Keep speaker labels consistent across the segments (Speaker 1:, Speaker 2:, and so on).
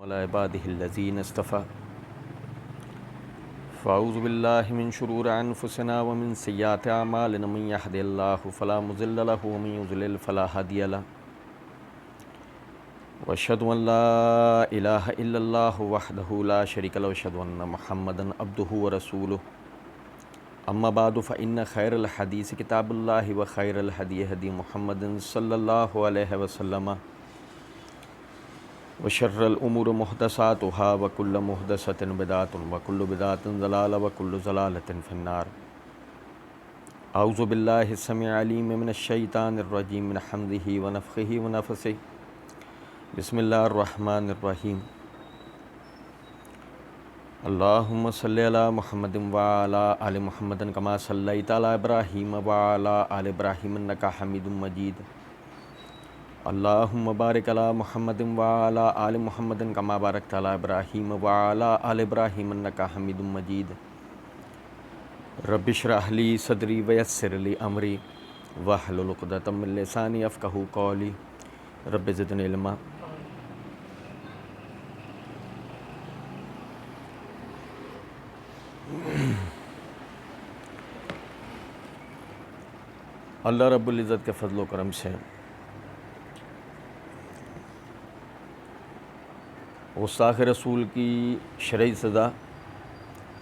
Speaker 1: अला इबादिहिल्लज़ीना इस्तफ़ा फ़अऊज़ु बिल्लाहि मिन शुरूरि अनफुसिना व मिन सय्यिआति अअमालिना मन यहदिहिल्लाहु फ़ला मुज़िल्ल लहु व मन युज़लिल फ़ला हादिय लहु व अशहदु अन ला इलाहा इल्लल्लाहु वहदहु ला शरीका लहु व अशहदु अन्न मुहम्मदन अब्दुहु व रसूलुहु अम्मा बादु फ़इन्न खैरल हदीस किताबुल्लाहि व खैरल हदी हदी मुहम्मदिन सल्लल्लाहु अलैहि वसल्लम व शर्रल उमूरि मुहदसातुहा व कुल्लु मुहदसतिन बिदअतुन व कुल्लु बिदअतिन ज़लाला व कुल्लु ज़लालतिन फ़िन्नार। अऊज़ु बिल्लाहि समीउल अलीम मिनश शैतानिर रजीम मिन हम्ज़िहि व नफ़्ख़िहि व नफ़्सिहि। बिस्मिल्लाहिर रहमानिर रहीम। अल्लाहुम्मा सल्लि अला मुहम्मदिन व अला आलि मुहम्मदिन कमा सल्लैता अला इब्राहीम व अला आलि इब्राहीम इन्नका हमीदुम मजीद। अल्लाहुम्मा बारिक अला मुहम्मदिन व अला आलि मुहम्मदिन कमा बारकता अला इब्राहीम व अला आलि इब्राहीम इन्नका हमीदुम मजीद। रब्बि इश्रह ली सदरी व यस्सिर ली अमरी वहलुल उक़दतम मिन लिसानी यफ़क़हू क़ौली। रब्बि ज़िदनी इल्मा। अल्लाह रब्बुल इज़्ज़त के फ़ज़ल व करम से गुस्ताख़ रसूल की शरई सज़ा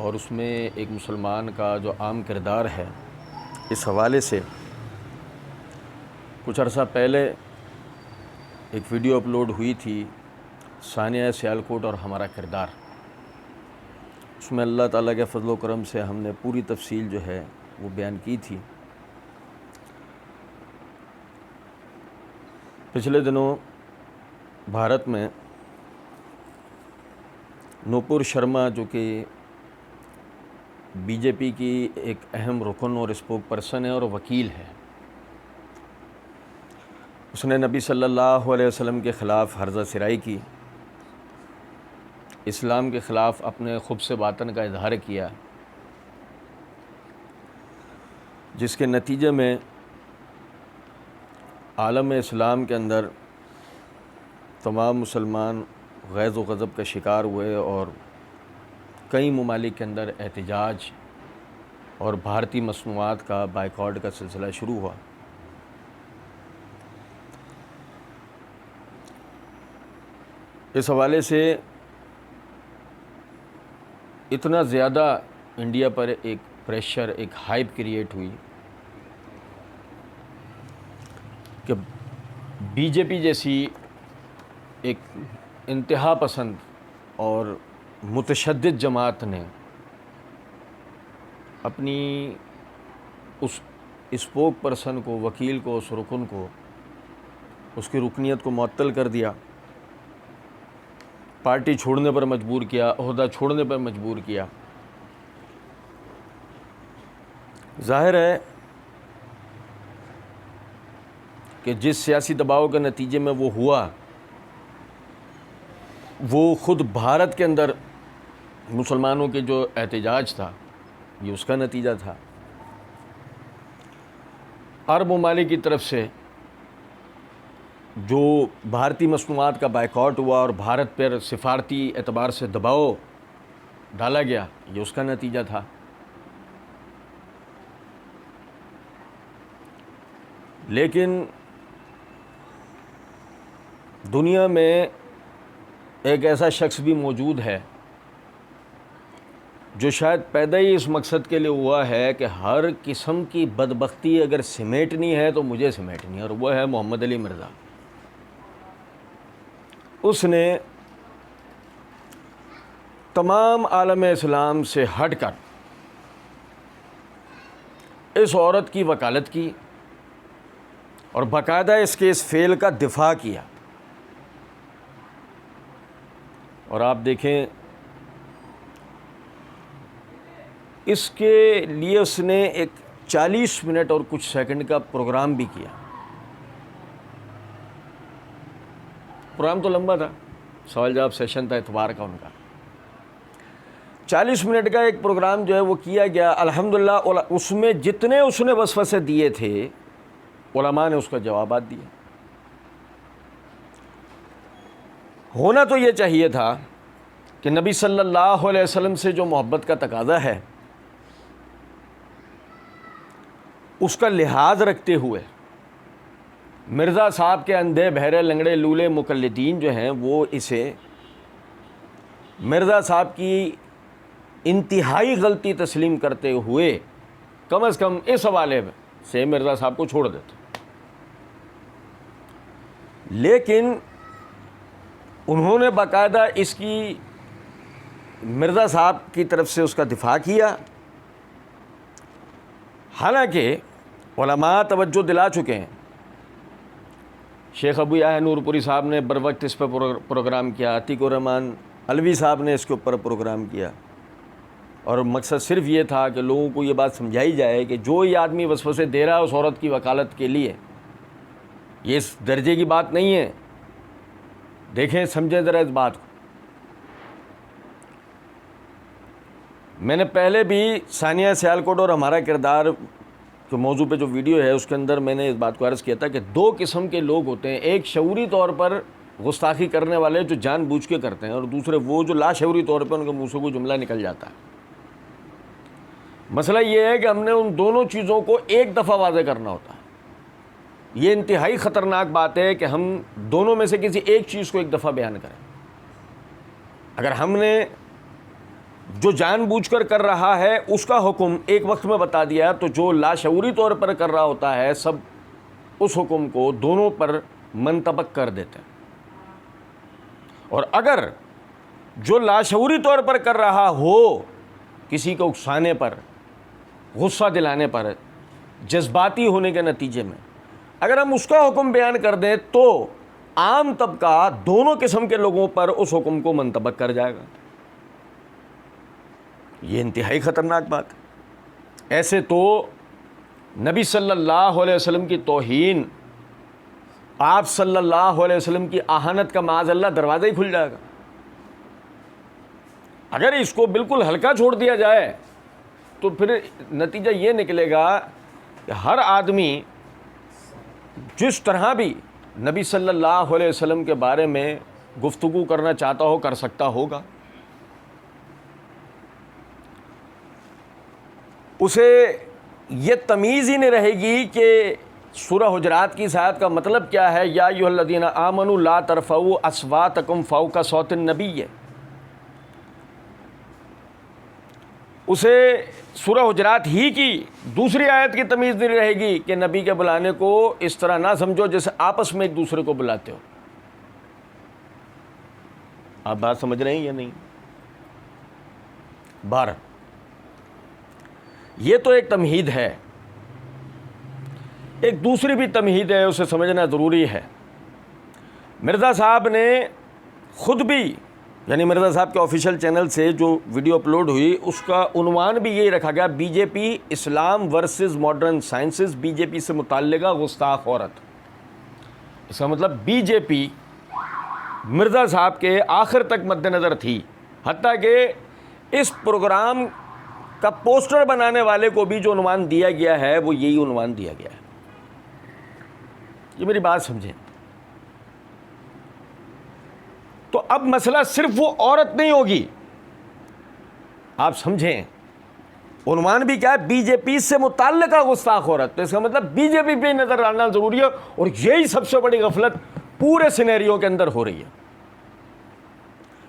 Speaker 1: और उसमें एक मुसलमान का जो आम किरदार है, इस हवाले से कुछ अर्सा पहले एक वीडियो अपलोड हुई थी, सानिया सियालकोट और हमारा किरदार। उसमें अल्लाह ताला के फ़ज़ल व करम से हमने पूरी तफ़सील जो है वो बयान की थी। पिछले दिनों भारत में नूपुर शर्मा, जो कि बीजेपी की एक अहम रुकन और स्पोक पर्सन है और वकील है, उसने नबी सल्लल्लाहु अलैहि वसल्लम के ख़िलाफ़ हर्ज़ा सिराई की, इस्लाम के ख़िलाफ़ अपने खुब्स बातन का इज़हार किया, जिसके नतीजे में आलम इस्लाम के अंदर तमाम मुसलमान गैज़ व ग़ज़ब का शिकार हुए और कई ममालिक के अंदर एहतजाज और भारतीय मसनूआत का बाइकॉट का सिलसिला शुरू हुआ। इस हवाले से इतना ज़्यादा इंडिया पर एक प्रेशर, एक हाइप क्रिएट हुई कि बीजेपी जैसी एक इंतहा पसंद और मुतशद्दिद जमात ने अपनी उस स्पोक पर्सन को, वकील को, उस रुकन को, उसकी रुकनीत को मुअत्तल कर दिया, पार्टी छोड़ने पर मजबूर किया, ओहदा छोड़ने पर मजबूर किया। ज़ाहिर है कि जिस सियासी दबाव के नतीजे में वो हुआ, वो ख़ुद भारत के अंदर मुसलमानों के जो एहतजाज था, ये उसका नतीजा था। अरब ममालिक की तरफ से जो भारतीय मसनूआत का बाइकॉट हुआ और भारत पर सिफारती एतबार से दबाव डाला गया, ये उसका नतीजा था। लेकिन दुनिया में एक ऐसा शख्स भी मौजूद है जो शायद पैदा ही इस मकसद के लिए हुआ है कि हर किस्म की बदबख्ती अगर समेटनी है तो मुझे समेटनी है, और वह है मोहम्मद अली मिर्ज़ा। उसने तमाम आलम इस्लाम से हटकर इस औरत की वकालत की और बाकायदा इसके इस फेल का दिफा किया। और आप देखें, इसके लिए उसने एक 40 मिनट और कुछ सेकंड का प्रोग्राम भी किया। प्रोग्राम तो लंबा था, सवाल जवाब सेशन था इतवार का उनका। 40 मिनट का एक प्रोग्राम जो है वो किया गया। अल्हम्दुलिल्लाह उसमें जितने उसने वसवसे दिए थे, उलमा ने उसका जवाबात दिए। होना तो ये चाहिए था कि नबी सल्लल्लाहु अलैहि वसल्लम से जो मोहब्बत का तकाज़ा है उसका लिहाज रखते हुए मिर्ज़ा साहब के अंधे बहरे लंगड़े लूले मुकल्लिदीन जो हैं वो इसे मिर्ज़ा साहब की इंतहाई गलती तस्लीम करते हुए कम से कम इस हवाले से मिर्ज़ा साहब को छोड़ देते। लेकिन उन्होंने बाकायदा इसकी मिर्ज़ा साहब की तरफ से उसका दिफा किया। हालांकि उलमा तवज्जो दिला चुके हैं। शेख अबू याह्या नूरपुरी साहब ने बर वक्त इस पर प्रोग्राम किया, अतीकुर रहमान अलवी साहब ने इसके ऊपर प्रोग्राम किया, और मकसद सिर्फ ये था कि लोगों को ये बात समझाई जाए कि जो ये आदमी वसवसे दे रहा है उस औरत की वकालत के लिए, ये इस दर्जे की बात नहीं है। देखें, समझें ज़रा इस बात को। मैंने पहले भी सानिया सियालकोट और हमारा किरदार के मौजू पे जो वीडियो है उसके अंदर मैंने इस बात को अर्ज़ किया था कि दो किस्म के लोग होते हैं, एक शऊरी तौर पर गुस्ताखी करने वाले जो जानबूझ के करते हैं, और दूसरे वो जो लाशऊरी तौर पर उनके मुँह से कोई जुमला निकल जाता है। मसला ये है कि हमने उन दोनों चीज़ों को एक दफ़ा वाज़े करना होता है। ये इंतहाई ख़तरनाक बात है कि हम दोनों में से किसी एक चीज़ को एक दफ़ा बयान करें। अगर हमने जो जानबूझकर कर रहा है उसका हुक्म एक वक्त में बता दिया तो जो लाशऊरी तौर पर कर रहा होता है सब उस हुक्म को दोनों पर मंतबक कर देते हैं। और अगर जो लाशऊरी तौर पर कर रहा हो किसी को उकसाने पर, गुस्सा दिलाने पर, जज्बाती होने के नतीजे में अगर हम उसका हुक्म बयान कर दें तो आम तबका दोनों किस्म के लोगों पर उस हुक्म को मंतबक कर जाएगा। ये इंतहाई ख़तरनाक बात है। ऐसे तो नबी सल्लल्लाहु अलैहि वसल्लम की तौहीन, आप सल्लल्लाहु अलैहि वसल्लम की आहानत का माज़अल्लाह दरवाज़ा ही खुल जाएगा। अगर इसको बिल्कुल हल्का छोड़ दिया जाए तो फिर नतीजा ये निकलेगा कि हर आदमी जिस तरह भी नबी सल्लल्लाहु अलैहि वसल्लम के बारे में गुफ्तगू करना चाहता हो कर सकता होगा। उसे ये तमीज़ ही नहीं रहेगी कि सूरह हुजरात की इस आयत का मतलब क्या है, या अय्युहल्लज़ीना आमनू ला तरफ़ऊ अस्वातकुम फ़ौक़ सौतिन नबी। उसे सूरह हुजरात ही की दूसरी आयत की तमीज़ नहीं रहेगी कि नबी के बुलाने को इस तरह ना समझो जैसे आपस में एक दूसरे को बुलाते हो। आप बात समझ रहे हैं या नहीं? बारह, ये तो एक तमहीद है। एक दूसरी भी तमहीद है, उसे समझना ज़रूरी है। मिर्ज़ा साहब ने ख़ुद भी, यानी मिर्ज़ा साहब के ऑफिशियल चैनल से जो वीडियो अपलोड हुई उसका उन्वान भी यही रखा गया, बीजेपी इस्लाम वर्सेस मॉडर्न साइंसेस, बीजेपी से मुताल्लिक़ गुस्ताख औरत। इसका मतलब बीजेपी मिर्ज़ा साहब के आखिर तक मद्देनज़र थी, हत्ता कि इस प्रोग्राम का पोस्टर बनाने वाले को भी जो उन्वान दिया गया है वो यही उन्वान दिया गया है। ये मेरी बात समझें। तो अब मसला सिर्फ वो औरत नहीं होगी, आप समझें। उन्वान भी क्या है? बीजेपी से मुताल्लिक़ गुस्ताख औरत। तो इसका मतलब बीजेपी पे नजर आना जरूरी है, और यही सबसे बड़ी गफलत पूरे सिनेरियो के अंदर हो रही है।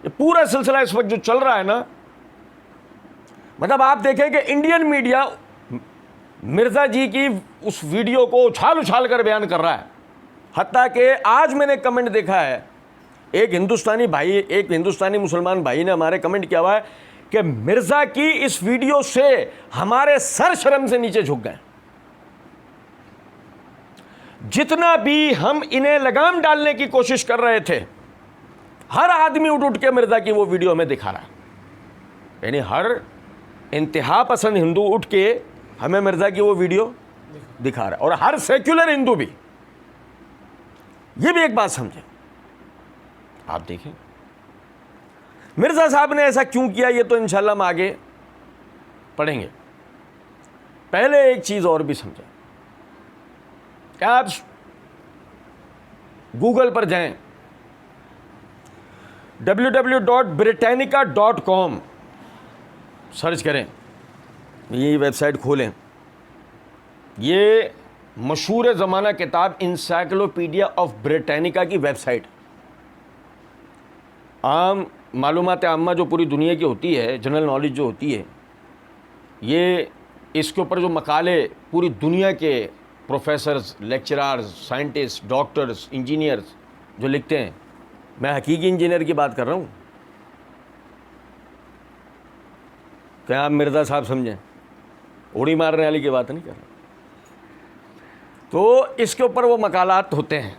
Speaker 1: ये पूरा सिलसिला इस वक्त जो चल रहा है ना, मतलब आप देखें कि इंडियन मीडिया मिर्ज़ा जी की उस वीडियो को उछाल उछाल कर बयान कर रहा है। हत्ता कि आज मैंने कमेंट देखा है, एक हिंदुस्तानी मुसलमान भाई ने हमारे कमेंट किया हुआ है कि मिर्ज़ा की इस वीडियो से हमारे सर शर्म से नीचे झुक गए। जितना भी हम इन्हें लगाम डालने की कोशिश कर रहे थे, हर आदमी उठ उठ के मिर्ज़ा की वो वीडियो हमें दिखा रहा है। यानी हर इंतहा पसंद हिंदू उठ के हमें मिर्ज़ा की वो वीडियो दिखा रहा है, और हर सेक्युलर हिंदू भी। ये भी एक बात समझें। आप देखें मिर्ज़ा साहब ने ऐसा क्यों किया, ये तो इंशाल्लाह हम आगे पढ़ेंगे। पहले एक चीज़ और भी समझें। क्या आप गूगल पर जाएं, www.britannica.com सर्च करें, ये वेबसाइट खोलें। ये मशहूर ज़माना किताब इंसाइक्लोपीडिया ऑफ ब्रिटानिका की वेबसाइट, आम मालूमात आम्मा जो पूरी दुनिया की होती है, जनरल नॉलेज जो होती है, ये इसके ऊपर जो मकाले पूरी दुनिया के professors, lecturers, scientist, doctors, engineers जो लिखते हैं, मैं हकीकी इंजीनियर की बात कर रहा हूँ, क्या आप मिर्ज़ा साहब समझें, उड़ी मारने वाली की बात नहीं कर रहा। तो इसके ऊपर वो मकालात होते हैं।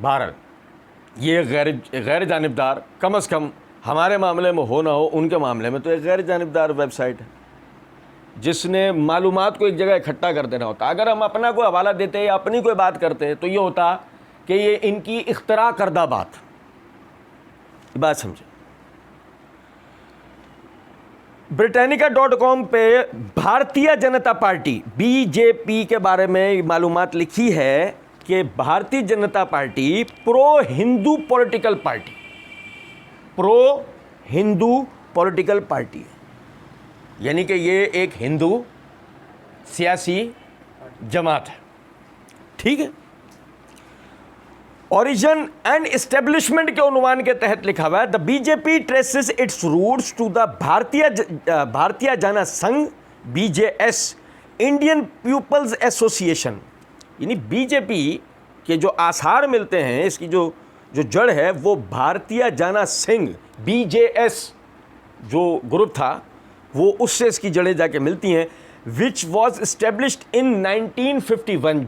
Speaker 1: भारत ये गैर जानिबदार, कम से कम हमारे मामले में हो ना हो, उनके मामले में तो एक गैर जानिबदार वेबसाइट है जिसने मालूमात को एक जगह इकट्ठा कर देना होता। अगर हम अपना कोई हवाला देते या अपनी कोई बात करते तो ये होता कि ये इनकी इख्तरा करदा बात समझे। britannica.com पे भारतीय जनता पार्टी बीजेपी के बारे में मालूमात लिखी है कि Bharatiya Janata party pro Hindu political party है, यानी कि ये एक हिंदू सियासी जमात है। ठीक है। ओरिजिन एंड एस्टेब्लिशमेंट के उन्वान के तहत लिखा हुआ है, the BJP traces its roots to the Bharatiya Jana Sangh BJS, Indian people's association. यानी बीजेपी के जो आसार मिलते हैं, इसकी जो जड़ है वो भारतीय जन संघ BJS जो ग्रुप था वो उससे इसकी जड़ें जाके मिलती हैं, विच वॉज एस्टेब्लिश्ड इन 1951,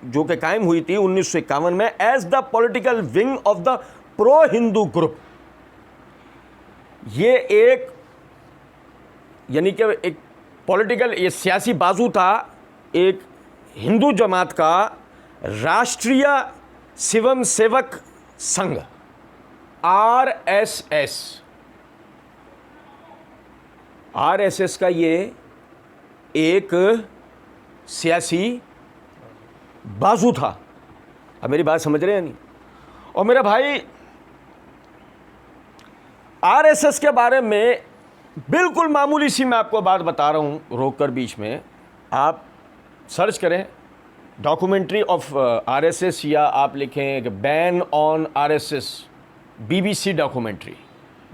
Speaker 1: जो कि कायम हुई थी 1951 में as the political wing of the pro Hindu group. ये एक यानी कि एक पॉलिटिकल, ये सियासी बाजू था एक हिंदू जमात का राष्ट्रीय स्वयं सेवक संघ RSS का ये एक सियासी बाजू था। अब मेरी बात समझ रहे हैं नहीं? और मेरा भाई RSS के बारे में बिल्कुल मामूली सी मैं आपको बात बता रहा हूं रोक कर बीच में, आप सर्च करें डॉक्यूमेंट्री ऑफ RSS या आप लिखें ban on RSS BBC documentary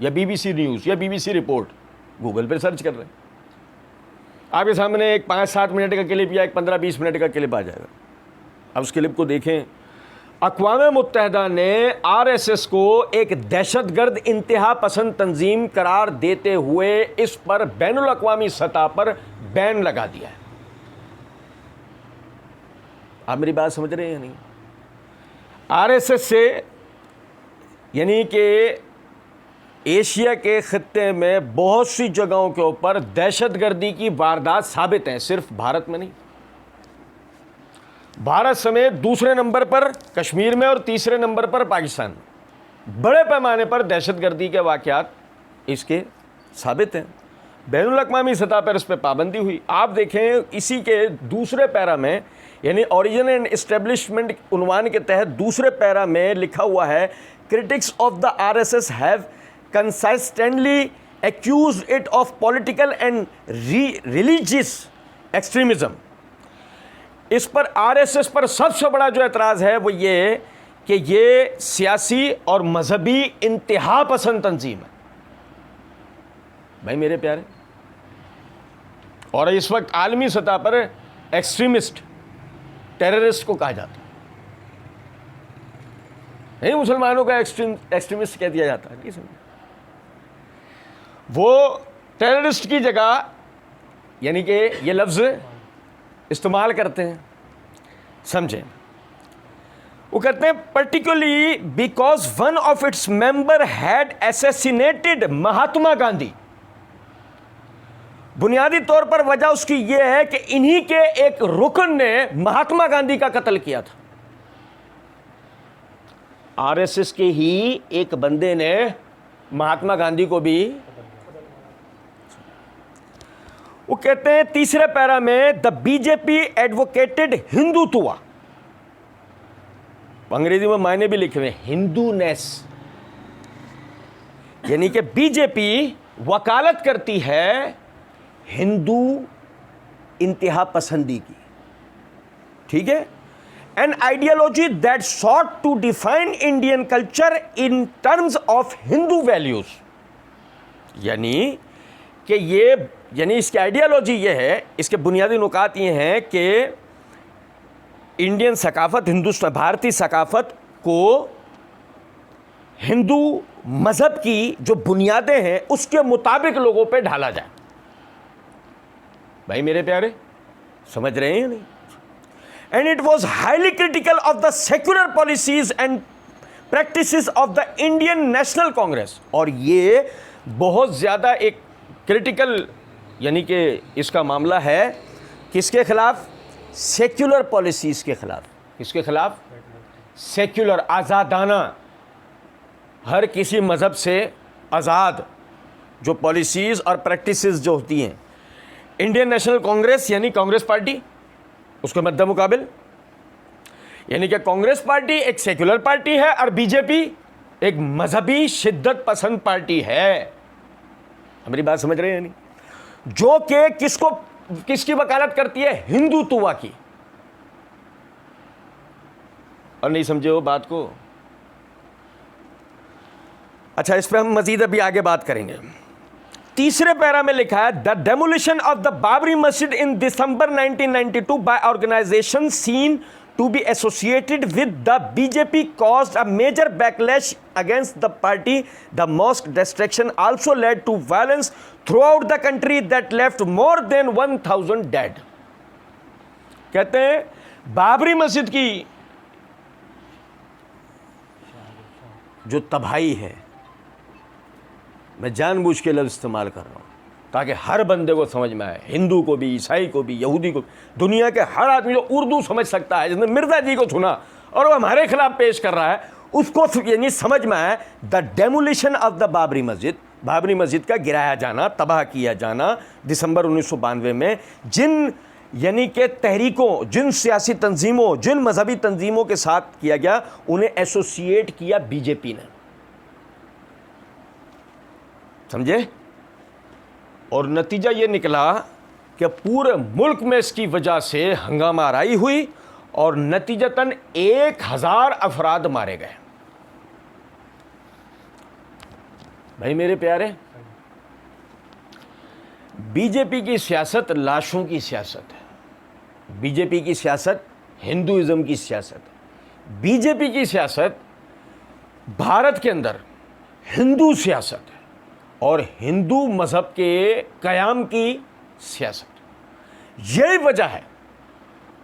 Speaker 1: या BBC न्यूज़ या BBC रिपोर्ट, गूगल पर सर्च कर रहे हैं, आपके सामने एक 5-7 मिनट का क्लिप या एक 15-20 मिनट का क्लिप आ जाएगा। अब उस क्लिप को देखें। अक़वाम मुत्तहिदा ने RSS को एक दहशतगर्द इंतहा पसंद तंजीम करार देते हुए इस पर बैनुल अक़वामी सतह पर बैन लगा दिया है। आप मेरी बात समझ रहे हैं नहीं? RSS से यानी कि एशिया के खित्ते में बहुत सी जगहों के ऊपर दहशतगर्दी की वारदात साबित हैं, सिर्फ भारत में नहीं। भारत समेत दूसरे नंबर पर कश्मीर में और तीसरे नंबर पर पाकिस्तान, बड़े पैमाने पर दहशतगर्दी के वाक़यात इसके साबित हैं। बैनुल अक़वामी सतह पर इस पर पाबंदी हुई। आप देखें इसी के दूसरे पैरा में, यानी ओरिजिन एंड एस्टेब्लिशमेंट उन्वान के तहत दूसरे पैरा में लिखा हुआ है, critics of the RSS have consistently accused it of political and religious extremism. इस पर RSS पर सबसे बड़ा जो एतराज़ है वो ये कि ये सियासी और मजहबी इंतहा पसंद तंजीम है। भाई मेरे प्यारे, और इस वक्त आलमी सतह पर एक्सट्रीमिस्ट, टेररिस्ट को कहा जाता है, नहीं मुसलमानों का एक्सट्रीमिस्ट कह दिया जाता है, नहीं समझे? वो टेररिस्ट की जगह यानी कि ये लफ्ज़ इस्तेमाल करते हैं, समझें? वो कहते हैं particularly because one of its member had assassinated Mahatma Gandhi. बुनियादी तौर पर वजह उसकी यह है कि इन्हीं के एक रुकन ने महात्मा गांधी का कत्ल किया था। RSS के ही एक बंदे ने महात्मा गांधी को भी। वो कहते हैं तीसरे पैरा में, द बीजेपी एडवोकेटेड हिंदुत्व। अंग्रेजी में मायने भी लिखे हुए हिंदूनेस, यानी कि बीजेपी वकालत करती है हिंदू इंतहा पसंदी की, ठीक है। An ideology that sought to define Indian culture in terms of Hindu values, यानी कि यानी इसकी आइडियोलॉजी ये है, इसके बुनियादी नुकात ये हैं कि इंडियन सकाफत, हिंदुस्तान भारतीय सकाफत को हिंदू मजहब की जो बुनियादें हैं उसके मुताबिक लोगों पे ढाला जाए। भाई मेरे प्यारे, समझ रहे हैं या नहीं? And it was highly critical of the secular policies and practices of the Indian national Congress, और ये बहुत ज़्यादा एक क्रिटिकल यानी कि इसका मामला है किसके खिलाफ? सेक्युलर पॉलिसीज के खिलाफ। किसके खिलाफ? सेक्युलर, आज़ादाना, हर किसी मज़हब से आज़ाद जो पॉलिसीज़ और प्रैक्टिसेस जो होती हैं। इंडियन नेशनल कांग्रेस यानी कांग्रेस पार्टी, उसके मद्दे मुकाबिल, यानी कि कांग्रेस पार्टी एक सेक्युलर पार्टी है और बीजेपी एक मजहबी शिद्दत पसंद पार्टी है। हमारी बात समझ रहे हैं नहीं? जो कि किसकी वकालत करती है? हिंदुत्व की। और नहीं समझे हो बात को? अच्छा, इस पे हम मजीद अभी आगे बात करेंगे। तीसरे पैरा में लिखा है the demolition of the Babri Masjid in December 1992 by organization seen to be associated with the BJP caused a major backlash against the party. The mosque destruction also led to violence throughout the country that left more than 1,000 dead. कहते हैं बाबरी मस्जिद की जो तबाही है, मैं जानबूझ के लफ्ज़ इस्तेमाल कर रहा हूँ ताकि हर बंदे को समझ में आए, हिंदू को भी, ईसाई को भी, यहूदी को, दुनिया के हर आदमी जो उर्दू समझ सकता है, जिसने मिर्ज़ा जी को सुना और वो हमारे खिलाफ पेश कर रहा है, उसको यानी समझ में आए the demolition of the Babri मस्जिद, बाबरी मस्जिद का गिराया जाना, तबाह किया जाना दिसंबर 1992 में, जिन यानी कि तहरीकों, जिन सियासी तंजीमों, जिन मजहबी तंजीमों के साथ किया गया, उन्हें एसोसिएट किया बीजेपी ने। समझे? और नतीजा ये निकला कि पूरे मुल्क में इसकी वजह से हंगामा आराई हुई और नतीजतन 1000 अफराद मारे गए। भाई मेरे प्यारे, बीजेपी की सियासत लाशों की सियासत है। बीजेपी की सियासत हिंदुइज्म की सियासत है। बीजेपी की सियासत भारत के अंदर हिंदू सियासत है और हिंदू मज़हब के क़याम की सियासत। यही वजह है,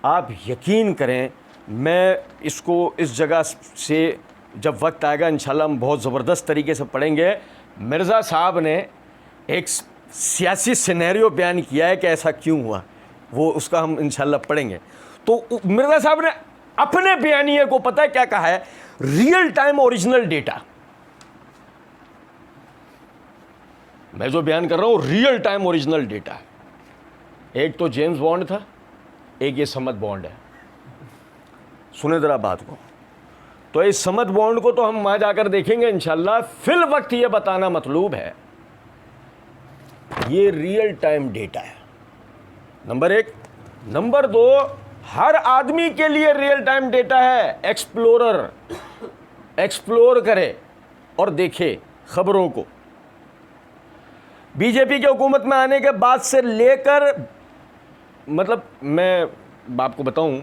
Speaker 1: आप यकीन करें, मैं इसको इस जगह से जब वक्त आएगा इंशाल्लाह हम बहुत ज़बरदस्त तरीके से पढ़ेंगे। मिर्ज़ा साहब ने एक सियासी सिनेरियो बयान किया है कि ऐसा क्यों हुआ, वो उसका हम इंशाल्लाह पढ़ेंगे। तो मिर्ज़ा साहब ने अपने बयानिए को पता है क्या कहा है? Real time original data. मैं जो बयान कर रहा हूँ रियल टाइम ओरिजिनल डेटा है। एक तो जेम्स बॉन्ड था, एक ये समद बॉन्ड है। सुने ज़रा बात को। तो इस समद बॉन्ड को तो हम वहाँ जाकर देखेंगे इंशाल्लाह। फिल वक्त ये बताना मतलूब है, ये रियल टाइम डेटा है, नंबर एक। नंबर दो, हर आदमी के लिए रियल टाइम डेटा है। एक्सप्लोर करे और देखे खबरों को। बीजेपी के हुकूमत में आने के बाद से लेकर, मतलब मैं आपको बताऊं,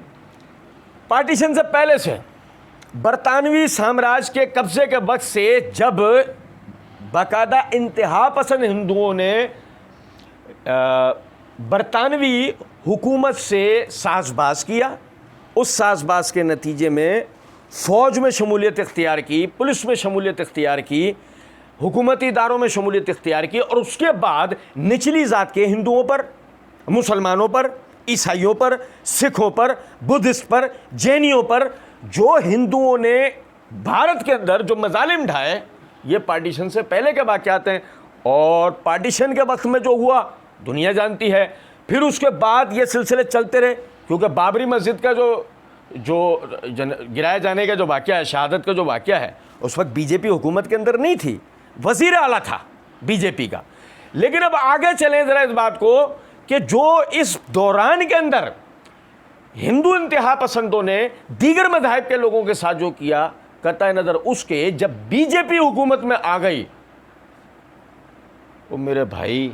Speaker 1: पार्टीशन से पहले से, बरतानवी साम्राज्य के कब्जे के वक्त से, जब बाकायदा इंतहा पसंद हिंदुओं ने बरतानवी हुकूमत से साजबाज किया, उस साजबाज के नतीजे में फ़ौज में शमूलियत इख्तियार की, पुलिस में शमूलियत इख्तियार की, हुकूमती इदारों में शमूलियत इख्तियार की, और उसके बाद निचली ज़ात के हिंदुओं पर, मुसलमानों पर, ईसाइयों पर, सिखों पर, बुद्धिस्ट पर, जैनियों पर जो हिंदुओं ने भारत के अंदर जो मजालिम ढाए, ये पार्टीशन से पहले के वाक़यात हैं। और पार्टीशन के वक्त में जो हुआ दुनिया जानती है। फिर उसके बाद ये सिलसिले चलते रहे, क्योंकि बाबरी मस्जिद का जो जो गिराए जाने का जो वाक़या है, शहादत का जो वाक़या है, उस वक्त बीजेपी हुकूमत के अंदर नहीं थी, वज़ीर आला था बीजेपी का। लेकिन अब आगे चलें ज़रा इस बात को कि जो इस दौरान के अंदर हिंदू इंतहा पसंदों ने दीगर मज़ाहिब के लोगों के साथ जो किया, कतई नज़र उसके जब बीजेपी हुकूमत में आ गई, तो मेरे भाई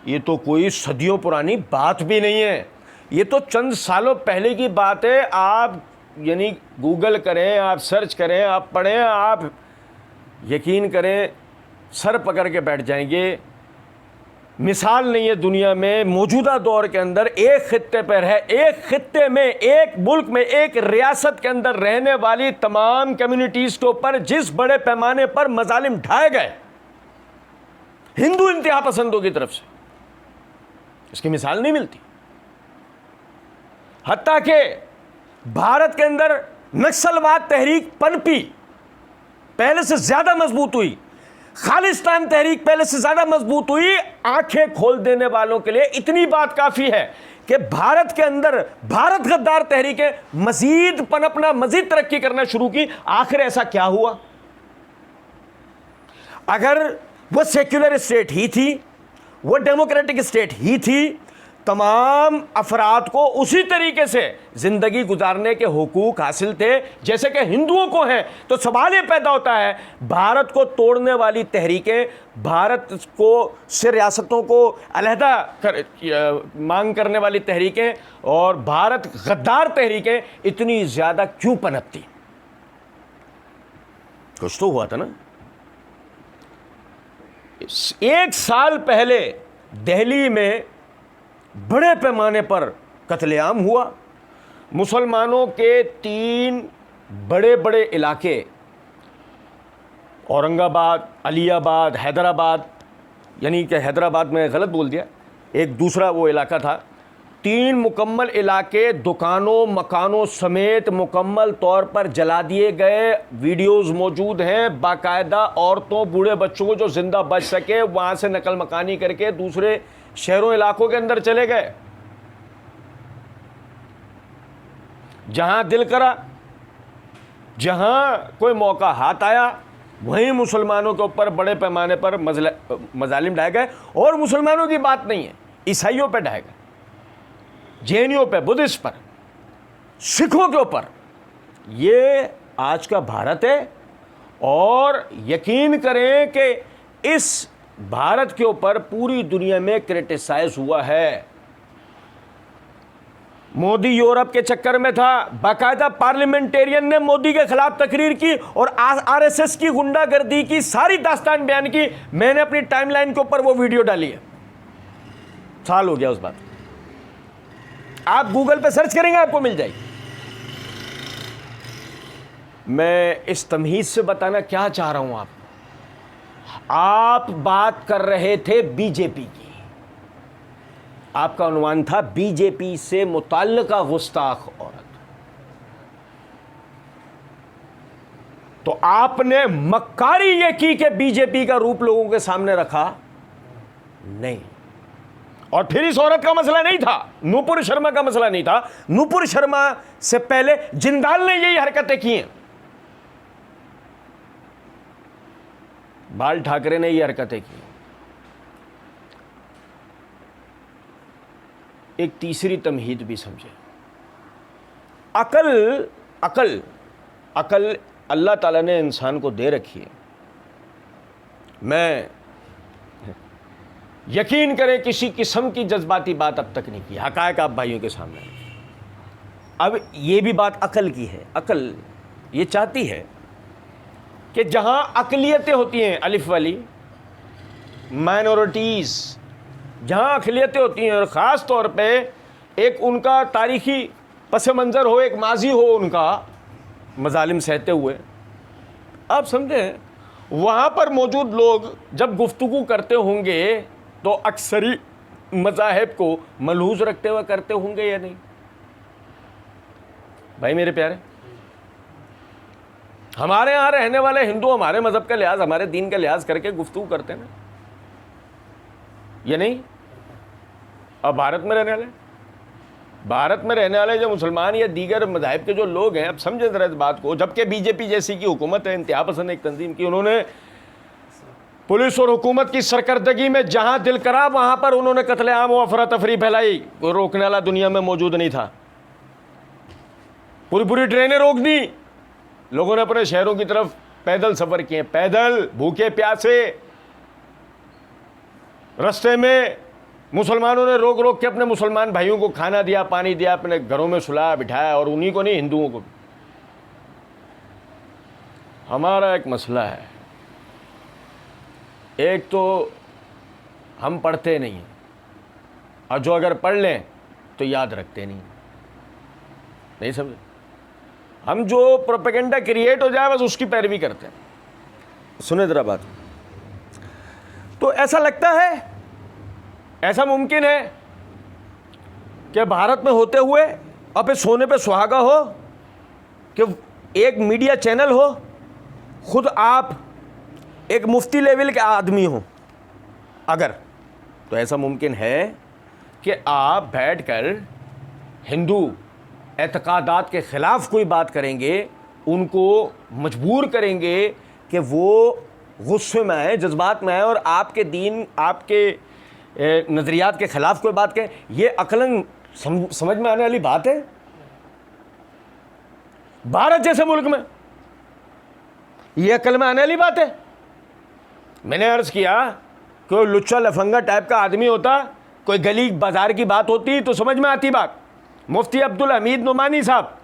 Speaker 1: ये तो कोई सदियों पुरानी बात भी नहीं है, ये तो चंद सालों पहले की बात है। आप यानी गूगल करें, आप सर्च करें, आप पढ़ें, आप यकीन करें सर पकड़ के बैठ जाएंगे। मिसाल नहीं है दुनिया में मौजूदा दौर के अंदर एक खित्ते पर है, एक खित्ते में, एक मुल्क में, एक रियासत के अंदर रहने वाली तमाम कम्युनिटीज़ के ऊपर जिस बड़े पैमाने पर मजालिम ढाए गए हिंदू इंतहा पसंदों की तरफ से, इसकी मिसाल नहीं मिलती। हत्ता कि भारत के अंदर नक्सलवाद तहरीक पनपी, पहले से ज्यादा मजबूत हुई, खालिस्तान तहरीक पहले से ज्यादा मजबूत हुई। आंखें खोल देने वालों के लिए इतनी बात काफी है कि भारत के अंदर भारत गद्दार तहरीकें मजीद पनपना, मजीद तरक्की करना शुरू की। आखिर ऐसा क्या हुआ? अगर वो सेक्युलर स्टेट ही थी, वो डेमोक्रेटिक स्टेट ही थी, तमाम अफराद को उसी तरीके से जिंदगी गुजारने के हुकूक हासिल थे जैसे कि हिंदुओं को हैं, तो सवाल ये पैदा होता है भारत को तोड़ने वाली तहरीकें, भारत को से रियासतों को अलहदा मांग करने वाली तहरीकें और भारत गद्दार तहरीकें इतनी ज़्यादा क्यों पनपती? कुछ तो हुआ था ना। एक साल पहले दिल्ली में बड़े पैमाने पर कत्लेआम हुआ। मुसलमानों के 3 बड़े बड़े इलाके, औरंगाबाद, अलियाबाद, हैदराबाद, यानी कि हैदराबाद में गलत बोल दिया, एक दूसरा वो इलाका था, 3 मुकम्मल इलाके दुकानों मकानों समेत मुकम्मल तौर पर जला दिए गए। वीडियोस मौजूद हैं, बाकायदा औरतों बूढ़े बच्चों को जो जिंदा बच सके वहाँ से नकल मकानी करके दूसरे शहरों इलाकों के अंदर चले गए। जहां दिल करा, जहां कोई मौका हाथ आया, वहीं मुसलमानों के ऊपर बड़े पैमाने पर मजालिम ढाए गए। और मुसलमानों की बात नहीं है, ईसाइयों पर ढाए गए, जैनियों पर, बुद्धिस्ट पर, सिखों के ऊपर। ये आज का भारत है। और यकीन करें कि इस भारत के ऊपर पूरी दुनिया में क्रिटिसाइज हुआ है। मोदी यूरोप के चक्कर में था, बाकायदा पार्लियामेंटेरियन ने मोदी के खिलाफ तकरीर की और आरएसएस की गुंडागर्दी की सारी दास्तान बयान की। मैंने अपनी टाइमलाइन के ऊपर वो वीडियो डाली है, साल हो गया उस बात। आप गूगल पे सर्च करेंगे आपको मिल जाएगी। मैं इस तमहीज से बताना क्या चाह रहा हूं आपको, आप बात कर रहे थे बीजेपी की, आपका उन्वान था बीजेपी से मुताल्लिका गुस्ताख औरत, तो आपने मक्कारी ये की कि बीजेपी का रूप लोगों के सामने रखा नहीं। और फिर इस औरत का मसला नहीं था, नूपुर शर्मा का मसला नहीं था। नूपुर शर्मा से पहले जिंदाल ने यही हरकतें की हैं, बाल ठाकरे ने ये हरकतें की। एक तीसरी तमहीद भी समझे, अकल अल्लाह ताला ने इंसान को दे रखी है। मैं यकीन करें किसी किस्म की जज्बाती बात अब तक नहीं की, हकायक आप भाइयों के सामने। अब ये भी बात अकल की है। अकल ये चाहती है कि जहां अकलियतें होती हैं, अलिफ वाली माइनॉरिटीज़, जहां अकलियतें होती हैं और ख़ास तौर पे एक उनका तारीख़ी पस मंज़र हो, एक माजी हो उनका मजालिम सहते हुए, आप समझें, वहाँ पर मौजूद लोग जब गुफ्तगू करते होंगे तो अक्सरी मज़ाहिब को मलहूज़ रखते हुए करते होंगे या नहीं? भाई मेरे प्यारे, हमारे यहाँ रहने वाले हिंदू हमारे मज़हब का लिहाज, हमारे दीन का लिहाज करके गुफ्तगू करते हैं ना, ये नहीं? अब भारत में रहने वाले
Speaker 2: भारत में रहने वाले जो मुसलमान या दीगर मज़ाहिब के जो लोग हैं, अब समझे जरा इस बात को, जबकि बीजेपी जैसी की हुकूमत है, इंतहा पसंद एक तंजीम की, उन्होंने पुलिस और हुकूमत की सरकर्दगी में जहां दिल करा वहां पर उन्होंने कत्लेआम व अफरा तफरी फैलाई। कोई रोकने वाला दुनिया में मौजूद नहीं था। पूरी पूरी ट्रेनें रोक दी, लोगों ने अपने शहरों की तरफ पैदल सफर किए, पैदल भूखे प्यासे रास्ते में मुसलमानों ने रोक रोक के अपने मुसलमान भाइयों को खाना दिया, पानी दिया, अपने घरों में सुलाया बिठाया, और उन्हीं को नहीं, हिंदुओं को भी। हमारा एक मसला है, एक तो हम पढ़ते नहीं हैं, और जो अगर पढ़ लें तो याद रखते नहीं समझे। हम जो प्रोपेगेंडा क्रिएट हो जाए बस उसकी पैरवी करते हैं। सुने जरा बात, तो ऐसा लगता है, ऐसा मुमकिन है कि भारत में होते हुए अब इस सोने पे सुहागा हो कि एक मीडिया चैनल हो, खुद आप एक मुफ्ती लेवल के आदमी हो, अगर तो ऐसा मुमकिन है कि आप बैठकर हिंदू एतकादात के ख़िलाफ़ कोई बात करेंगे, उनको मजबूर करेंगे कि वो गुस्से में आए, जज्बात में आए, और आपके दीन, आपके नज़रियात के ख़िलाफ़ कोई बात कहें। ये अकलन समझ में आने वाली बात है? भारत जैसे मुल्क में ये अकल में आने वाली बात है? मैंने अर्ज़ किया, कोई लुच्चा लफंगा टाइप का आदमी होता, कोई गली बाजार की बात होती तो समझ में आती बात। मुफ्ती अब्दुल हमीद नुमानी साहब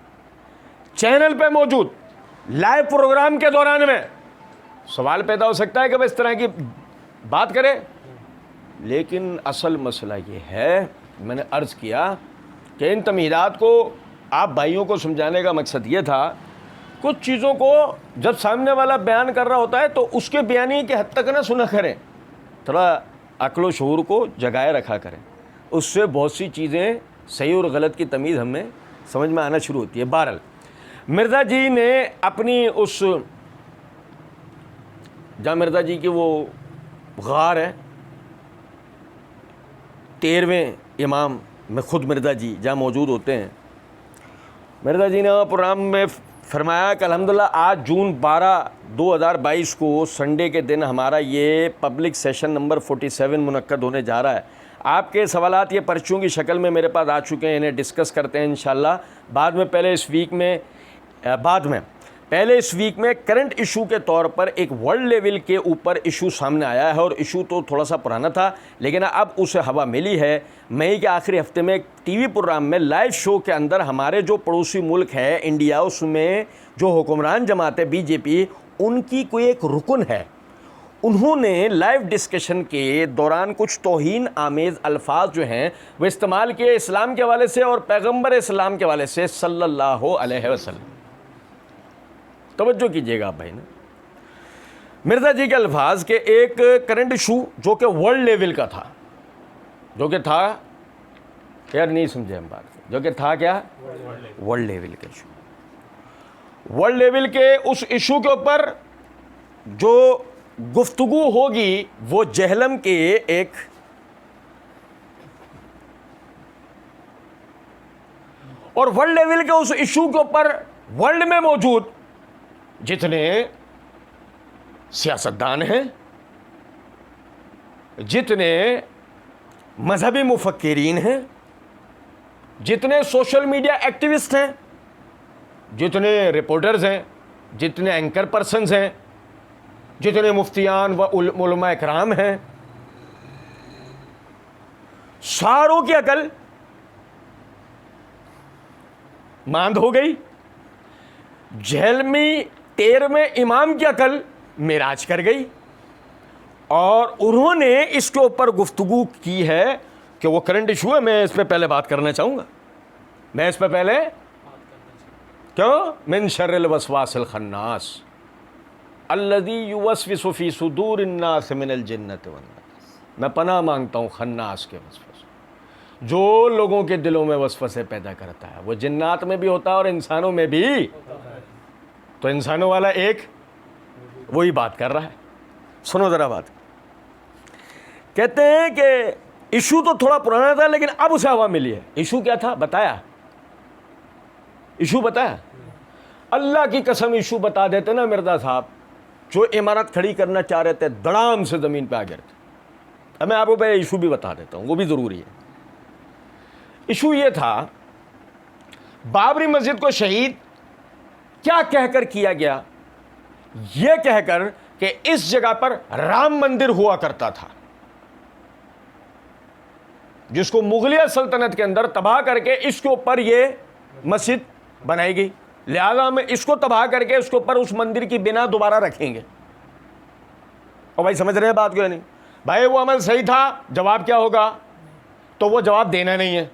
Speaker 2: चैनल पे मौजूद लाइव प्रोग्राम के दौरान में सवाल पैदा हो सकता है कि वह इस तरह की बात करे, लेकिन असल मसला ये है, मैंने अर्ज़ किया कि इन तमहीदात को आप भाइयों को समझाने का मकसद ये था, कुछ चीज़ों को जब सामने वाला बयान कर रहा होता है तो उसके बयानी की हद तक ना सुना करें, थोड़ा अक्ल शऊर को जगाए रखा करें, उससे बहुत सी चीज़ें सही और गलत की तमीज़ हमें समझ में आना शुरू होती है। बहरहाल मिर्ज़ा जी ने अपनी उस, जहाँ मिर्ज़ा जी की वो गार है, 13वें इमाम में ख़ुद मिर्ज़ा जी जहाँ मौजूद होते हैं, मिर्ज़ा जी ने प्रोग्राम में फरमाया कि अल्हम्दुलिल्लाह आज जून 12, 2022 को संडे के दिन हमारा ये पब्लिक सेशन नंबर 47 मुनक्कद होने जा रहा है। आपके सवालात ये पर्चियों की शक्ल में मेरे पास आ चुके हैं, इन्हें डिस्कस करते हैं इंशाल्लाह। बाद में पहले इस वीक में करंट इशू के तौर पर एक वर्ल्ड लेवल के ऊपर इशू सामने आया है, और इशू तो थोड़ा सा पुराना था लेकिन अब उसे हवा मिली है। मई के आखिरी हफ्ते में एक टीवी प्रोग्राम में लाइव शो के अंदर हमारे जो पड़ोसी मुल्क है इंडिया, उसमें जो हुक्मरान जमात है बीजेपी, उनकी कोई एक रुकन है, उन्होंने लाइव डिस्कशन के दौरान कुछ तौहीन आमेज़ अल्फाज जो हैं वो इस्तेमाल किए इस्लाम के हवाले से और पैगम्बर इस्लाम के हवाले से सल्लल्लाहु अलैहि वसल्लम। तवज्जो कीजिएगा आप भाई ने, मिर्ज़ा जी के अल्फाज के एक करंट इशू जो कि वर्ल्ड लेवल का था, जो कि था, यार नहीं समझे हम बात, जो कि था क्या, वर्ल्ड लेवल के इशू। वर्ल्ड लेवल के उस इशू के ऊपर जो गुफ्तगू होगी वो जहलम के एक और वर्ल्ड लेवल के उस इशू के ऊपर वर्ल्ड में मौजूद जितने सियासतदान हैं, जितने मजहबी मुफक्किरीन हैं, जितने सोशल मीडिया एक्टिविस्ट हैं, जितने रिपोर्टर्स हैं, जितने एंकर पर्सन्स हैं, जितने मुफ्तियान व उलमा इकराम हैं, सारों की अकल मांद हो गई। जहलमी 13वें इमाम की अकल मिराज कर गई, और उन्होंने इसके ऊपर गुफ्तगू की है कि वो करंट इशू है। मैं इस पर पहले बात करना चाहूँगा, मैं इस पर पहले क्यों, मिन शर्रिल वसवासिल खन्नास अल्लज़ी युवस्विसु फ़ी सुदूरिन्नास मिनल जिन्नति वन्नास। मैं पनाह मांगता हूँ खन्नास के वसवसे, जो लोगों के दिलों में वसवसे पैदा करता है। वो जिन्नात में भी होता है और इंसानों में भी, तो इंसानों वाला एक वही बात कर रहा है। सुनो ज़रा बात, कहते हैं कि इशू तो थोड़ा पुराना था लेकिन अब उसे हवा मिली है। इशू क्या था बताया? इशू बताया? अल्लाह की कसम इशू बता देते ना मिर्जा साहब, जो इमारत खड़ी करना चाह रहे थे धड़ाम से ज़मीन पे आ गए थे। अब मैं आपको पहले इशू भी बता देता हूँ, वो भी ज़रूरी है। इशू ये था, बाबरी मस्जिद को शहीद क्या कहकर किया गया? यह कहकर कि इस जगह पर राम मंदिर हुआ करता था, जिसको मुगलिया सल्तनत के अंदर तबाह करके इसके ऊपर यह मस्जिद बनाई गई, लिहाजा हम इसको तबाह करके उसके ऊपर उस मंदिर की बिना दोबारा रखेंगे। और भाई समझ रहे हैं बात क्यों नहीं? भाई वो अमल सही था, जवाब क्या होगा? तो वो जवाब देना नहीं है,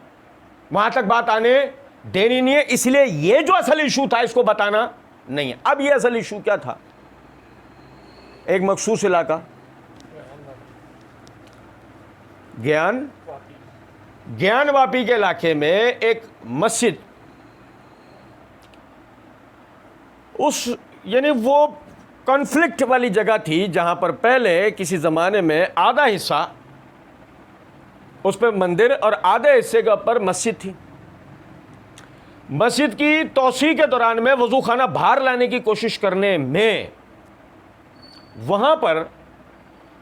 Speaker 2: वहां तक बात आने देनी नहीं है। इसलिए ये जो असल इशू था इसको बताना नहीं है। अब ये असल इशू क्या था? एक मखसूस इलाका ज्ञान वापी के इलाके में एक मस्जिद, उस यानी वो कॉन्फ्लिक्ट वाली जगह थी जहां पर पहले किसी ज़माने में आधा हिस्सा उस पर मंदिर और आधे हिस्से के ऊपर मस्जिद थी। मस्जिद की तोसी के दौरान में वज़ू खाना बाहर लाने की कोशिश करने में वहां पर,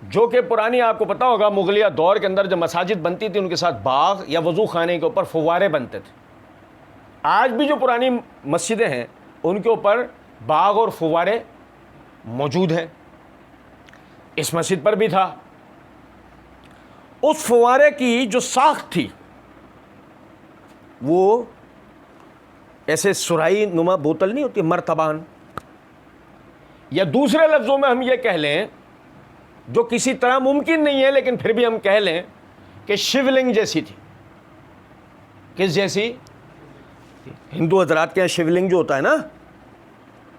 Speaker 2: जो कि पुरानी आपको पता होगा मुगलिया दौर के अंदर जब मसाजिद बनती थी उनके साथ बाग या वज़ू खाने के ऊपर फुव्वारे बनते थे। आज भी जो पुरानी मस्जिदें हैं उनके ऊपर बाग और फुव्वारे मौजूद हैं। इस मस्जिद पर भी था। उस फुव्वारे की जो साख थी वो ऐसे सुराही नुमा बोतल नहीं होती, मर्तबान, या दूसरे लफ्ज़ों में हम ये कह लें, जो किसी तरह मुमकिन नहीं है लेकिन फिर भी हम कह लें कि शिवलिंग जैसी थी। किस जैसी? हिंदू हजरात के यहाँ शिवलिंग जो होता है ना,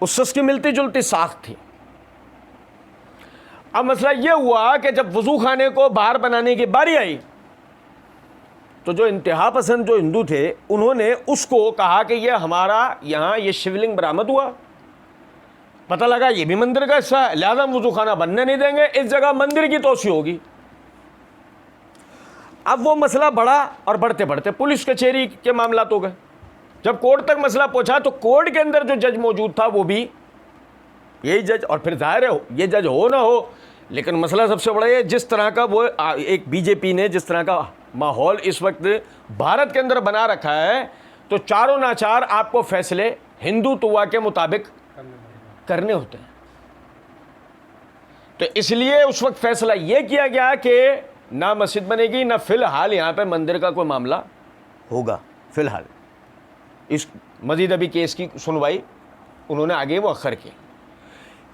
Speaker 2: उससे उसकी मिलती जुलती साख थी। अब मसला यह हुआ कि जब वज़ू खाने को बाहर बनाने की बारी आई तो जो इंतहा पसंद जो हिंदू थे उन्होंने उसको कहा कि यह हमारा यहाँ ये शिवलिंग बरामद हुआ, पता लगा ये भी मंदिर का हिस्सा है, लिहाजा हम वज़ू खाना बनने नहीं देंगे, इस जगह मंदिर की तोसी होगी। अब वो मसला बढ़ा और बढ़ते बढ़ते पुलिस कचहरी के मामला हो गए। जब कोर्ट तक मसला पहुंचा तो कोर्ट के अंदर जो जज मौजूद था वो भी यही जज, और फिर जाहिर है ये जज हो ना हो, लेकिन मसला सबसे बड़ा है जिस तरह का वो एक बीजेपी ने जिस तरह का माहौल इस वक्त भारत के अंदर बना रखा है, तो चारों नाचार आपको फैसले हिंदुत्व के मुताबिक करने होते हैं। तो इसलिए उस वक्त फैसला यह किया गया कि ना मस्जिद बनेगी, ना फिलहाल यहां पे मंदिर का कोई मामला होगा। फिलहाल इस मजीद अभी केस की सुनवाई उन्होंने आगे वो अखर की।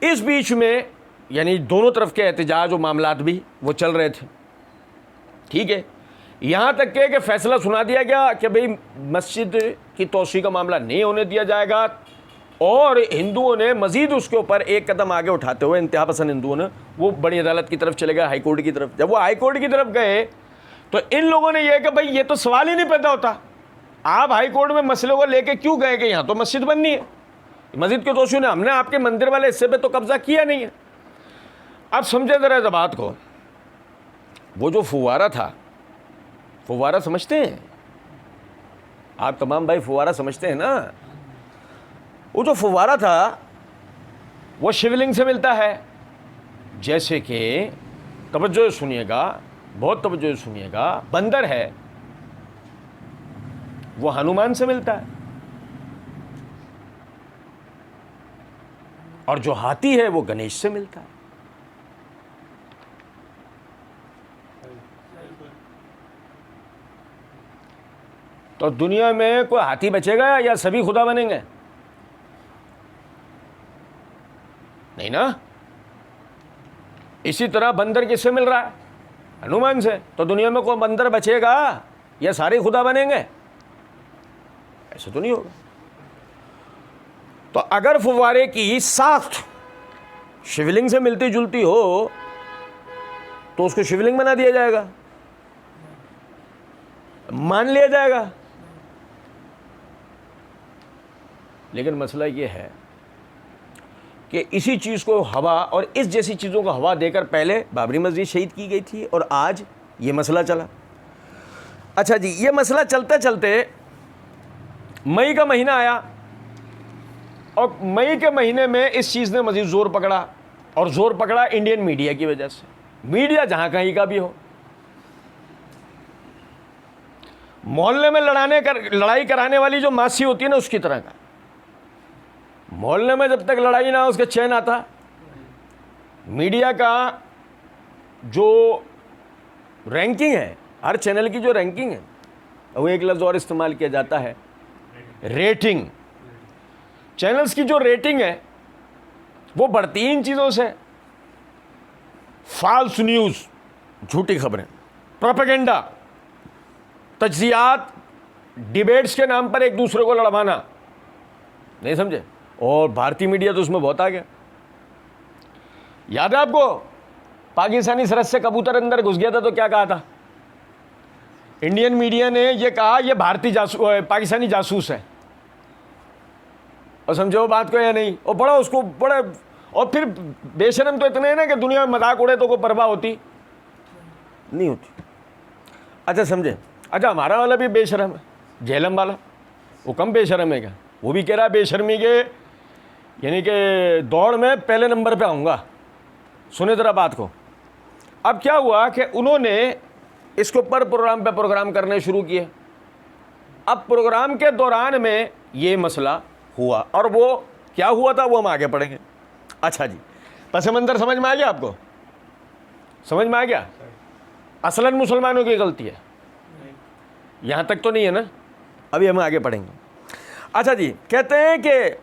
Speaker 2: इस बीच में यानी दोनों तरफ के एहतजाज और मामलात भी वो चल रहे थे, ठीक है। यहाँ तक के कि फैसला सुना दिया गया कि भाई मस्जिद की तोसी का मामला नहीं होने दिया जाएगा, और हिंदुओं ने मजीद उसके ऊपर एक कदम आगे उठाते हुए, इंतहा पसंद हिंदुओं ने, वो बड़ी अदालत की तरफ चले गए, हाई कोर्ट की तरफ। जब वो हाई कोर्ट की तरफ गए तो इन लोगों ने यह कि भाई ये तो सवाल ही नहीं पैदा होता, आप हाई कोर्ट में मसले को लेके क्यों गए कि यहाँ तो मस्जिद बननी है, मस्जिद के दोषियों ने, हमने आपके मंदिर वाले हिस्से पे तो कब्जा किया नहीं है। अब समझे जरा इस बात को, वो जो फुवारा था, फुवारा समझते हैं आप तमाम भाई, फुवारा समझते हैं ना? वो जो फुवारा था वो शिवलिंग से मिलता है, जैसे कि तवज्जो सुनिएगा, बहुत तवज्जो सुनिएगा, बंदर है वो हनुमान से मिलता है, और जो हाथी है वो गणेश से मिलता है। तो दुनिया में कोई हाथी बचेगा या सभी खुदा बनेंगे? नहीं ना। इसी तरह बंदर किससे मिल रहा है? हनुमान से। तो दुनिया में कोई बंदर बचेगा या सारे खुदा बनेंगे? ऐसे तो नहीं होगा। तो अगर फुव्वारे की साख्त शिवलिंग से मिलती जुलती हो तो उसको शिवलिंग बना दिया जाएगा, मान लिया जाएगा। लेकिन मसला ये है कि इसी चीज़ को हवा और इस जैसी चीज़ों को हवा देकर पहले बाबरी मस्जिद शहीद की गई थी और आज ये मसला चला। अच्छा जी, ये मसला चलते चलते मई का महीना आया और मई के महीने में इस चीज़ ने मज़ीद ज़ोर पकड़ा, और ज़ोर पकड़ा इंडियन मीडिया की वजह से। मीडिया जहाँ कहीं का भी हो, मोहल्ले में लड़ाई कराने वाली जो मासी होती है ना, उसकी तरह का। मोहल्ले में जब तक लड़ाई ना हो उसका चैन आता। मीडिया का जो रैंकिंग है, हर चैनल की जो रैंकिंग है, वो एक लफ्ज़ और इस्तेमाल किया जाता है, रेटिंग। चैनल्स की जो रेटिंग है वो बढ़ती इन चीज़ों से। फाल्स न्यूज़, झूठी खबरें, प्रोपेगेंडा, तज्जियात, डिबेट्स के नाम पर एक दूसरे को लड़वाना, नहीं समझे। और भारतीय मीडिया तो उसमें बहुत आ गया। याद है आपको, पाकिस्तानी सरहद से कबूतर अंदर घुस गया था तो क्या कहा था? इंडियन मीडिया ने ये कहा ये पाकिस्तानी जासूस है। और समझो बात को या नहीं? और बड़ा उसको बड़े, और फिर बेशरम तो इतने हैं ना कि दुनिया में मजाक उड़े तो कोई परवाह होती नहीं होती। अच्छा समझे। अच्छा, हमारा वाला भी बेशरम है, झेलम वाला, वो कम बेशरम है क्या? वो भी कह रहा है बेशर्मी के यानी कि दौड़ में पहले नंबर पे आऊँगा। सुने ज़रा बात को। अब क्या हुआ कि उन्होंने इसके ऊपर प्रोग्राम पे प्रोग्राम करने शुरू किए। अब प्रोग्राम के दौरान में ये मसला हुआ, और वो क्या हुआ था वो हम आगे पढ़ेंगे। अच्छा जी, पस मंज़र समझ में आ गया आपको? समझ में आ गया? असलन मुसलमानों की गलती है, यहाँ तक तो नहीं है ना? अभी हम आगे पढ़ेंगे। अच्छा जी, कहते हैं कि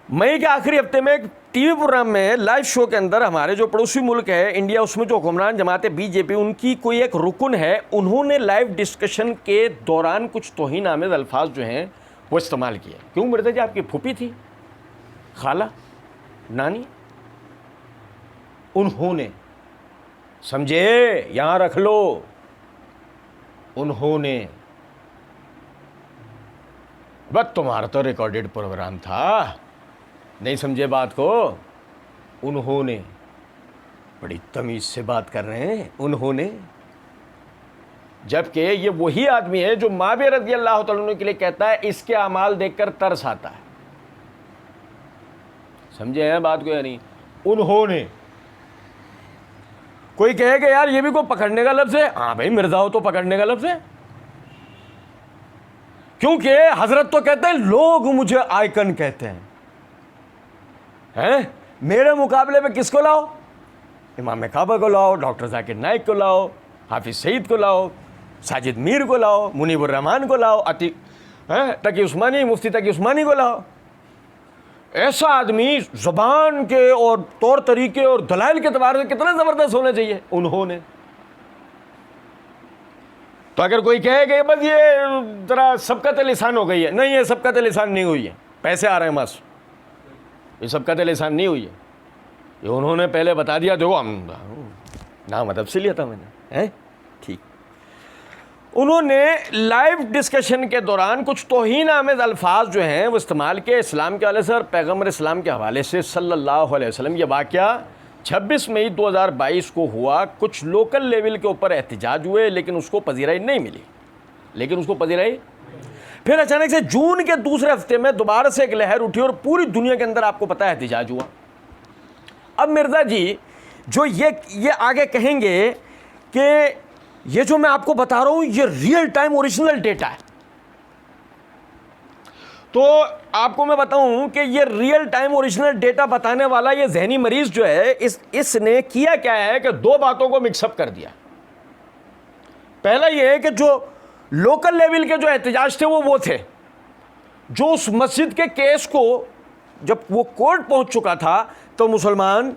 Speaker 2: मई के आखिरी हफ्ते में एक टीवी प्रोग्राम में, लाइव शो के अंदर, हमारे जो पड़ोसी मुल्क है इंडिया, उसमें जो हुक्मरान जमात है बीजेपी, उनकी कोई एक रुकन है, उन्होंने लाइव डिस्कशन के दौरान कुछ तौहीन-आमेज़ अल्फाज जो हैं वो इस्तेमाल किए। क्यों मिर्ज़ा जी, आपकी फूफी थी, खाला, नानी, उन्होंने, समझे, यहां रख लो, उन्होंने। बस तुम्हारा तो रिकॉर्डेड प्रोग्राम था, नहीं समझे बात को? उन्होंने, बड़ी तमीज से बात कर रहे हैं, उन्होंने। जबकि ये वही आदमी है जो माविया रज़ी अल्लाह तआला अन्हु के लिए कहता है इसके अमाल देखकर तरस आता है। समझे हैं बात को या नहीं? उन्होंने। कोई कहेगा यार ये भी कोई पकड़ने का लफ्ज़ है? हाँ भाई, मिर्ज़ा हो तो पकड़ने का लफ्ज़ है, क्योंकि हजरत तो कहते हैं लोग मुझे आइकन कहते हैं। मेरे मुकाबले में किसको लाओ? इमाम काबा को लाओ, डॉक्टर जाकिर नाइक को लाओ, हाफिज सईद को लाओ, साजिद मीर को लाओ, मुनीबुर रहमान को लाओ, तकी उस्मानी, मुफ्ती तकी उस्मानी को लाओ। ऐसा आदमी ज़ुबान के और तौर तरीके और दलाइल के एतबार से कितना ज़बरदस्त होना चाहिए। उन्होंने। तो अगर कोई कहेगा बस ये ज़रा सबकत लिसान हो गई है, नहीं, ये सबकत लिसान नहीं हुई है, पैसे आ रहे हैं बस, ये सबकत लिसान नहीं हुई है। ये उन्होंने पहले बता दिया, देखो हम नाम अदब से लिया था मैंने, हैं, ठीक। उन्होंने लाइव डिस्कशन के दौरान कुछ तौहीन-आमेज़ अल्फाज जो हैं वो इस्तेमाल किए इस्लाम के हवाले से और पैगम्बर इस्लाम के हवाले से सल्लल्लाहु अलैहि वसल्लम। ये वाक़या 26 मई 2022 को हुआ। कुछ लोकल लेवल के ऊपर एहतजाज हुए, लेकिन उसको पजीराई नहीं मिली, फिर अचानक से जून के दूसरे हफ्ते में दोबारा से एक लहर उठी और पूरी दुनिया के अंदर आपको पता है एहतजाज हुआ। अब मिर्ज़ा जी जो ये आगे कहेंगे कि ये जो मैं आपको बता रहा हूं ये रियल टाइम ओरिजिनल डेटा है, तो आपको मैं बताऊं कि ये रियल टाइम ओरिजिनल डेटा बताने वाला ये जहनी मरीज जो है, इसने किया क्या है कि दो बातों को मिक्सअप कर दिया। पहला ये है कि जो लोकल लेवल के जो एहतजाज थे वो थे जो उस मस्जिद के केस को जब वो कोर्ट पहुंच चुका था तो मुसलमान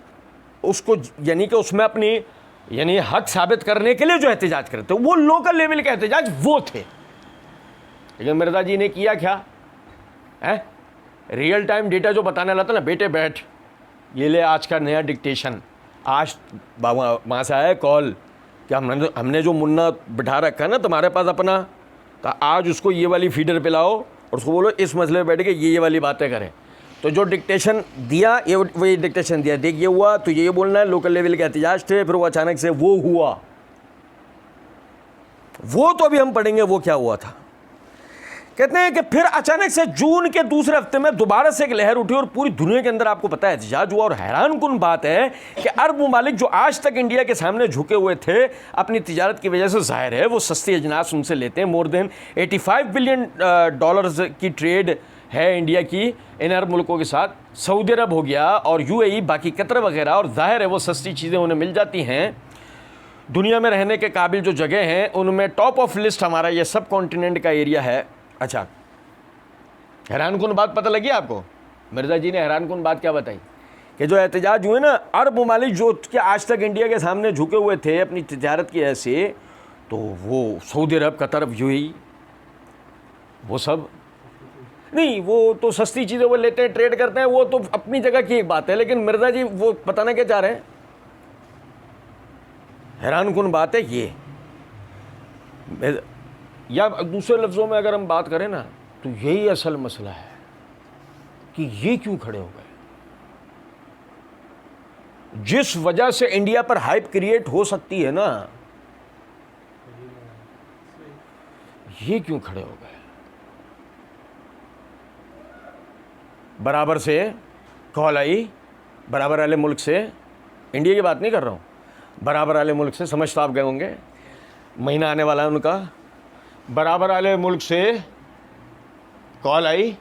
Speaker 2: उसको यानी कि उसमें अपनी यानी हक साबित करने के लिए जो एहतजाज करते वो लोकल लेवल के एहतजाज वो थे। लेकिन मिर्ज़ा जी ने किया क्या है? रियल टाइम डेटा जो बताने वाला था ना, बेटे बैठ, ये ले आज का नया डिक्टेशन। आज वहाँ से आया कॉल कि हमने जो मुन्ना बिठा रखा है ना तुम्हारे पास अपना, तो आज उसको ये वाली फीडर पे लाओ और उसको बोलो इस मसले पे बैठ के ये वाली बातें करें। तो जो डिक्टेशन दिया ये वही डिक्टेशन दिया, देख ये हुआ तो ये बोलना है, लोकल लेवल के एहतजाज थे, फिर वो अचानक से वो हुआ। वो तो अभी हम पढ़ेंगे वो क्या हुआ था। कहते हैं कि फिर अचानक से जून के दूसरे हफ्ते में दोबारा से एक लहर उठी और पूरी दुनिया के अंदर आपको पता है एहतजाज हुआ। और हैरानकुन बात है कि अरब ममालिक जो आज तक इंडिया के सामने झुके हुए थे अपनी तिजारत की वजह से, जाहिर है वो सस्ती अजनास उनसे लेते हैं। मोर देन 85 बिलियन डॉलर्स की ट्रेड है इंडिया की इन अरब मुल्कों के साथ। सऊदी अरब हो गया और यूएई, बाकी कतर वगैरह, और जाहिर है वो सस्ती चीज़ें उन्हें मिल जाती हैं। दुनिया में रहने के काबिल जो जगह हैं उनमें टॉप ऑफ लिस्ट हमारा ये सब कॉन्टिनेंट का एरिया है। अच्छा, हैरानकुन बात पता लगी आपको? मिर्ज़ा जी ने हैरानकुन बात क्या बताई कि जो एहतजाज हुए ना अरब ममालिक जो कि आज तक इंडिया के सामने झुके हुए थे अपनी तिजारत की वजह से, तो वो सऊदी अरब, कतर, यूएई, वो सब नहीं, वो तो सस्ती चीज़ें वो लेते हैं, ट्रेड करते हैं, वो तो अपनी जगह की एक बात है। लेकिन मिर्ज़ा जी वो बताना क्या चाह रहे हैं, हैरानकुन बात है ये। या दूसरे लफ्ज़ों में अगर हम बात करें ना तो यही असल मसला है कि ये क्यों खड़े हो गए। जिस वजह से इंडिया पर हाइप क्रिएट हो सकती है ना, ये क्यों खड़े हो गए। बराबर से कॉल आई, बराबर वाले मुल्क से, इंडिया की बात नहीं कर रहा हूँ, बराबर वाले मुल्क से, समझ तो आप गए होंगे, महीना आने वाला है उनका। बराबर वाले मुल्क से कॉल आई,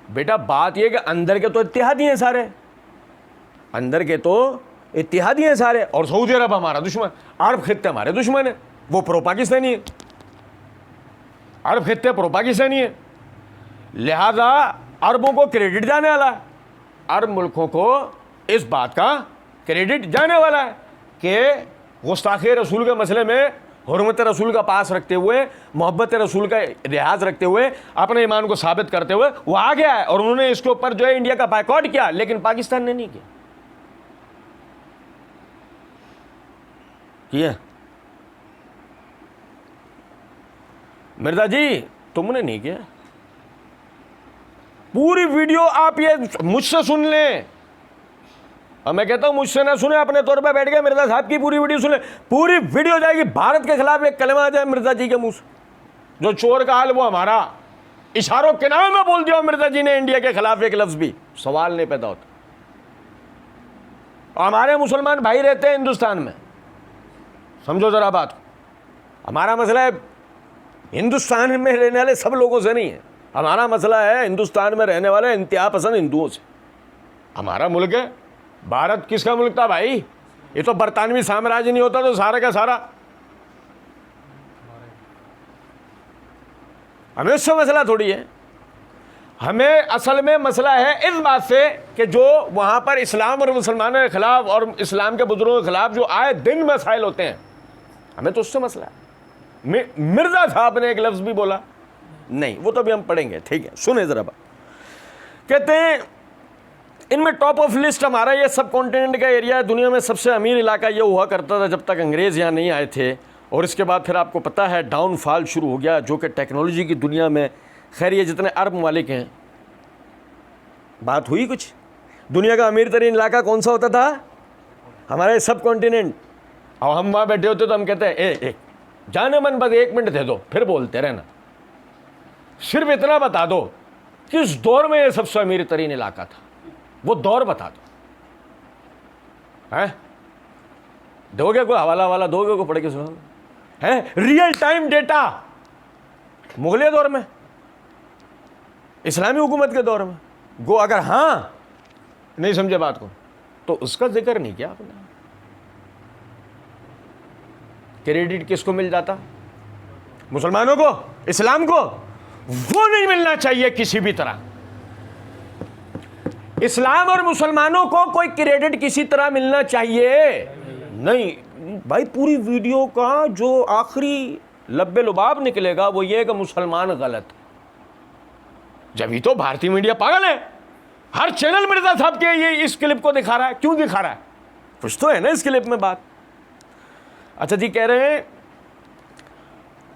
Speaker 2: बेटा बात यह कि अंदर के तो इत्तेहादी हैं सारे, अंदर के तो इत्तेहादी हैं सारे, और सऊदी अरब हमारा दुश्मन, अरब खित्ते हमारे दुश्मन है, वो प्रो पाकिस्तानी है, अरब खित्ते प्रो पाकिस्तानी है, लिहाजा अरबों को क्रेडिट जाने वाला है, अरब मुल्कों को इस बात का क्रेडिट जाने वाला है कि गुस्ताखे रसूल के मसले में हुर्मत रसूल का पास रखते हुए, मोहब्बत रसूल का लिहाज रखते हुए, अपने ईमान को साबित करते हुए वो आ गया है। और उन्होंने इसके ऊपर जो है इंडिया का बायकॉट किया, लेकिन पाकिस्तान ने नहीं किया। मिर्जा जी तुमने नहीं किया। पूरी वीडियो आप ये मुझसे सुन लें, और मैं कहता हूं मुझसे ना सुने, अपने तौर पे बैठ गए मिर्जा साहब की पूरी वीडियो सुने। पूरी वीडियो जाएगी, भारत के खिलाफ एक कलमा आ जाए मिर्जा जी के मुंह से, जो चोर का हाल वो हमारा, इशारों के नाम में बोल दिया मिर्जा जी ने इंडिया के खिलाफ एक लफ्ज भी, सवाल नहीं पैदा होता। और हमारे मुसलमान भाई रहते हैं हिंदुस्तान में, समझो जरा बात। हमारा मसला है हिंदुस्तान में रहने वाले सब लोगों से नहीं है, हमारा मसला है हिंदुस्तान में रहने वाले इंतहा पसंद हिंदुओं से। हमारा मुल्क है, भारत किसका मुल्क था भाई? ये तो बरतानवी साम्राज्य नहीं होता तो सारा का सारा। हमें उससे मसला थोड़ी है, हमें असल में मसला है इस बात से कि जो वहां पर इस्लाम और मुसलमानों के खिलाफ और इस्लाम के बुजुर्गों के खिलाफ जो आए दिन मसाइल होते हैं, हमें तो उससे मसला है। मिर्जा साहब ने एक लफ्ज भी बोला नहीं, वो तो अभी हम पढ़ेंगे, ठीक है, सुने जरा बात। कहते हैं इनमें टॉप ऑफ लिस्ट हमारा ये सब कॉन्टिनेंट का एरिया है। दुनिया में सबसे अमीर इलाका ये हुआ करता था जब तक अंग्रेज़ यहाँ नहीं आए थे, और इसके बाद फिर आपको पता है डाउनफॉल शुरू हो गया, जो कि टेक्नोलॉजी की दुनिया में। खैर ये जितने अरब ममालिक हैं, बात हुई कुछ, दुनिया का अमीर तरीन इलाका कौन सा होता था? हमारे सब कॉन्टिनेंट। और हम वहाँ बैठे होते तो हम कहते हैं ए जाने मन बस 1 मिनट दे दो, फिर बोलते रहना, सिर्फ इतना बता दो किस दौर में ये सबसे अमीर तरीन इलाका था, वो दौर बता दो। हैं दोगे कोई हवाला दोगे को पढ़ के सुनो, है रियल टाइम डेटा, मुगलिया दौर में, इस्लामी हुकूमत के दौर में गो, अगर हाँ नहीं समझे बात को तो उसका जिक्र नहीं किया आपने। क्रेडिट किसको मिल जाता? मुसलमानों को, इस्लाम को। वो नहीं मिलना चाहिए किसी भी तरह। इस्लाम और मुसलमानों को कोई क्रेडिट किसी तरह मिलना चाहिए नहीं भाई। पूरी वीडियो का जो आखिरी लब्बे लुबाब निकलेगा वो ये कि मुसलमान गलत। जब ही तो भारतीय मीडिया पागल है, हर चैनल मिर्जा साहब के ये इस क्लिप को दिखा रहा है। क्यों दिखा रहा है? कुछ तो है ना इस क्लिप में बात। अच्छा जी, कह रहे हैं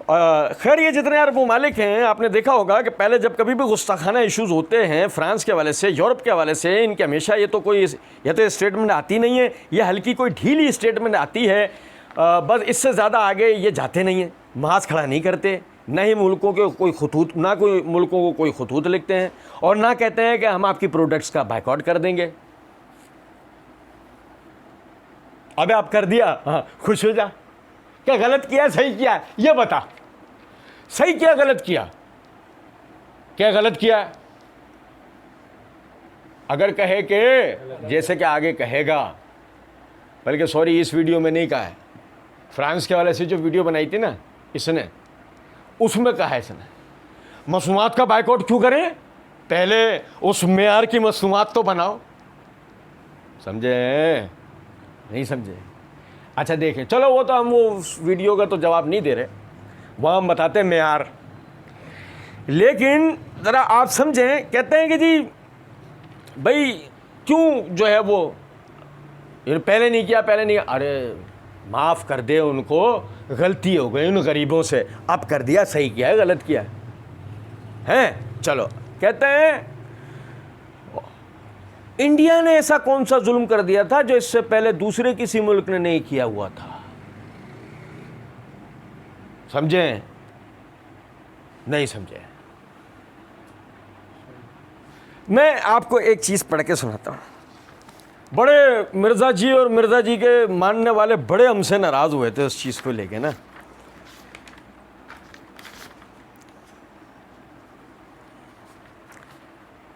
Speaker 2: खैर ये जितने अरब ममालिक हैं, आपने देखा होगा कि पहले जब कभी भी गुस्ताखाना इश्यूज़ होते हैं फ्रांस के हवाले से, यूरोप के हवाले से, इनके हमेशा ये तो स्टेटमेंट आती नहीं है, ये हल्की कोई ढीली स्टेटमेंट आती है। बस इससे ज़्यादा आगे ये जाते नहीं हैं, महाज खड़ा नहीं करते, ना ही मुल्कों के कोई खतूत, ना कोई मुल्कों को कोई खतूत लिखते हैं, और ना कहते हैं कि हम आपकी प्रोडक्ट्स का बायकॉट कर देंगे। अबे आप कर दिया, हाँ खुश हो जा। क्या गलत किया सही किया ये बता, सही किया गलत किया, क्या गलत किया? अगर कहे कि जैसे कि आगे कहेगा, बल्कि सॉरी इस वीडियो में नहीं कहा है, फ्रांस के वाले से जो वीडियो बनाई थी ना इसने, उसमें कहा है इसने मसूमात का बायकॉट क्यों करें, पहले उस मेयार की मसूमात तो बनाओ। समझे नहीं समझे? अच्छा देखें, चलो वो तो हम वो उस वीडियो का तो जवाब नहीं दे रहे, वहाँ हम बताते हैं मेयार। लेकिन ज़रा आप समझें, कहते हैं कि जी भाई क्यों जो है वो पहले नहीं किया, पहले नहीं, अरे माफ़ कर दे उनको, गलती हो गई उन गरीबों से, अब कर दिया, सही किया है गलत किया है? चलो कहते हैं इंडिया ने ऐसा कौन सा जुल्म कर दिया था जो इससे पहले दूसरे किसी मुल्क ने नहीं किया हुआ था? समझे नहीं समझे? मैं आपको एक चीज़ पढ़ के सुनाता हूँ। बड़े मिर्ज़ा जी और मिर्ज़ा जी के मानने वाले बड़े हमसे नाराज़ हुए थे उस चीज़ को लेके ना।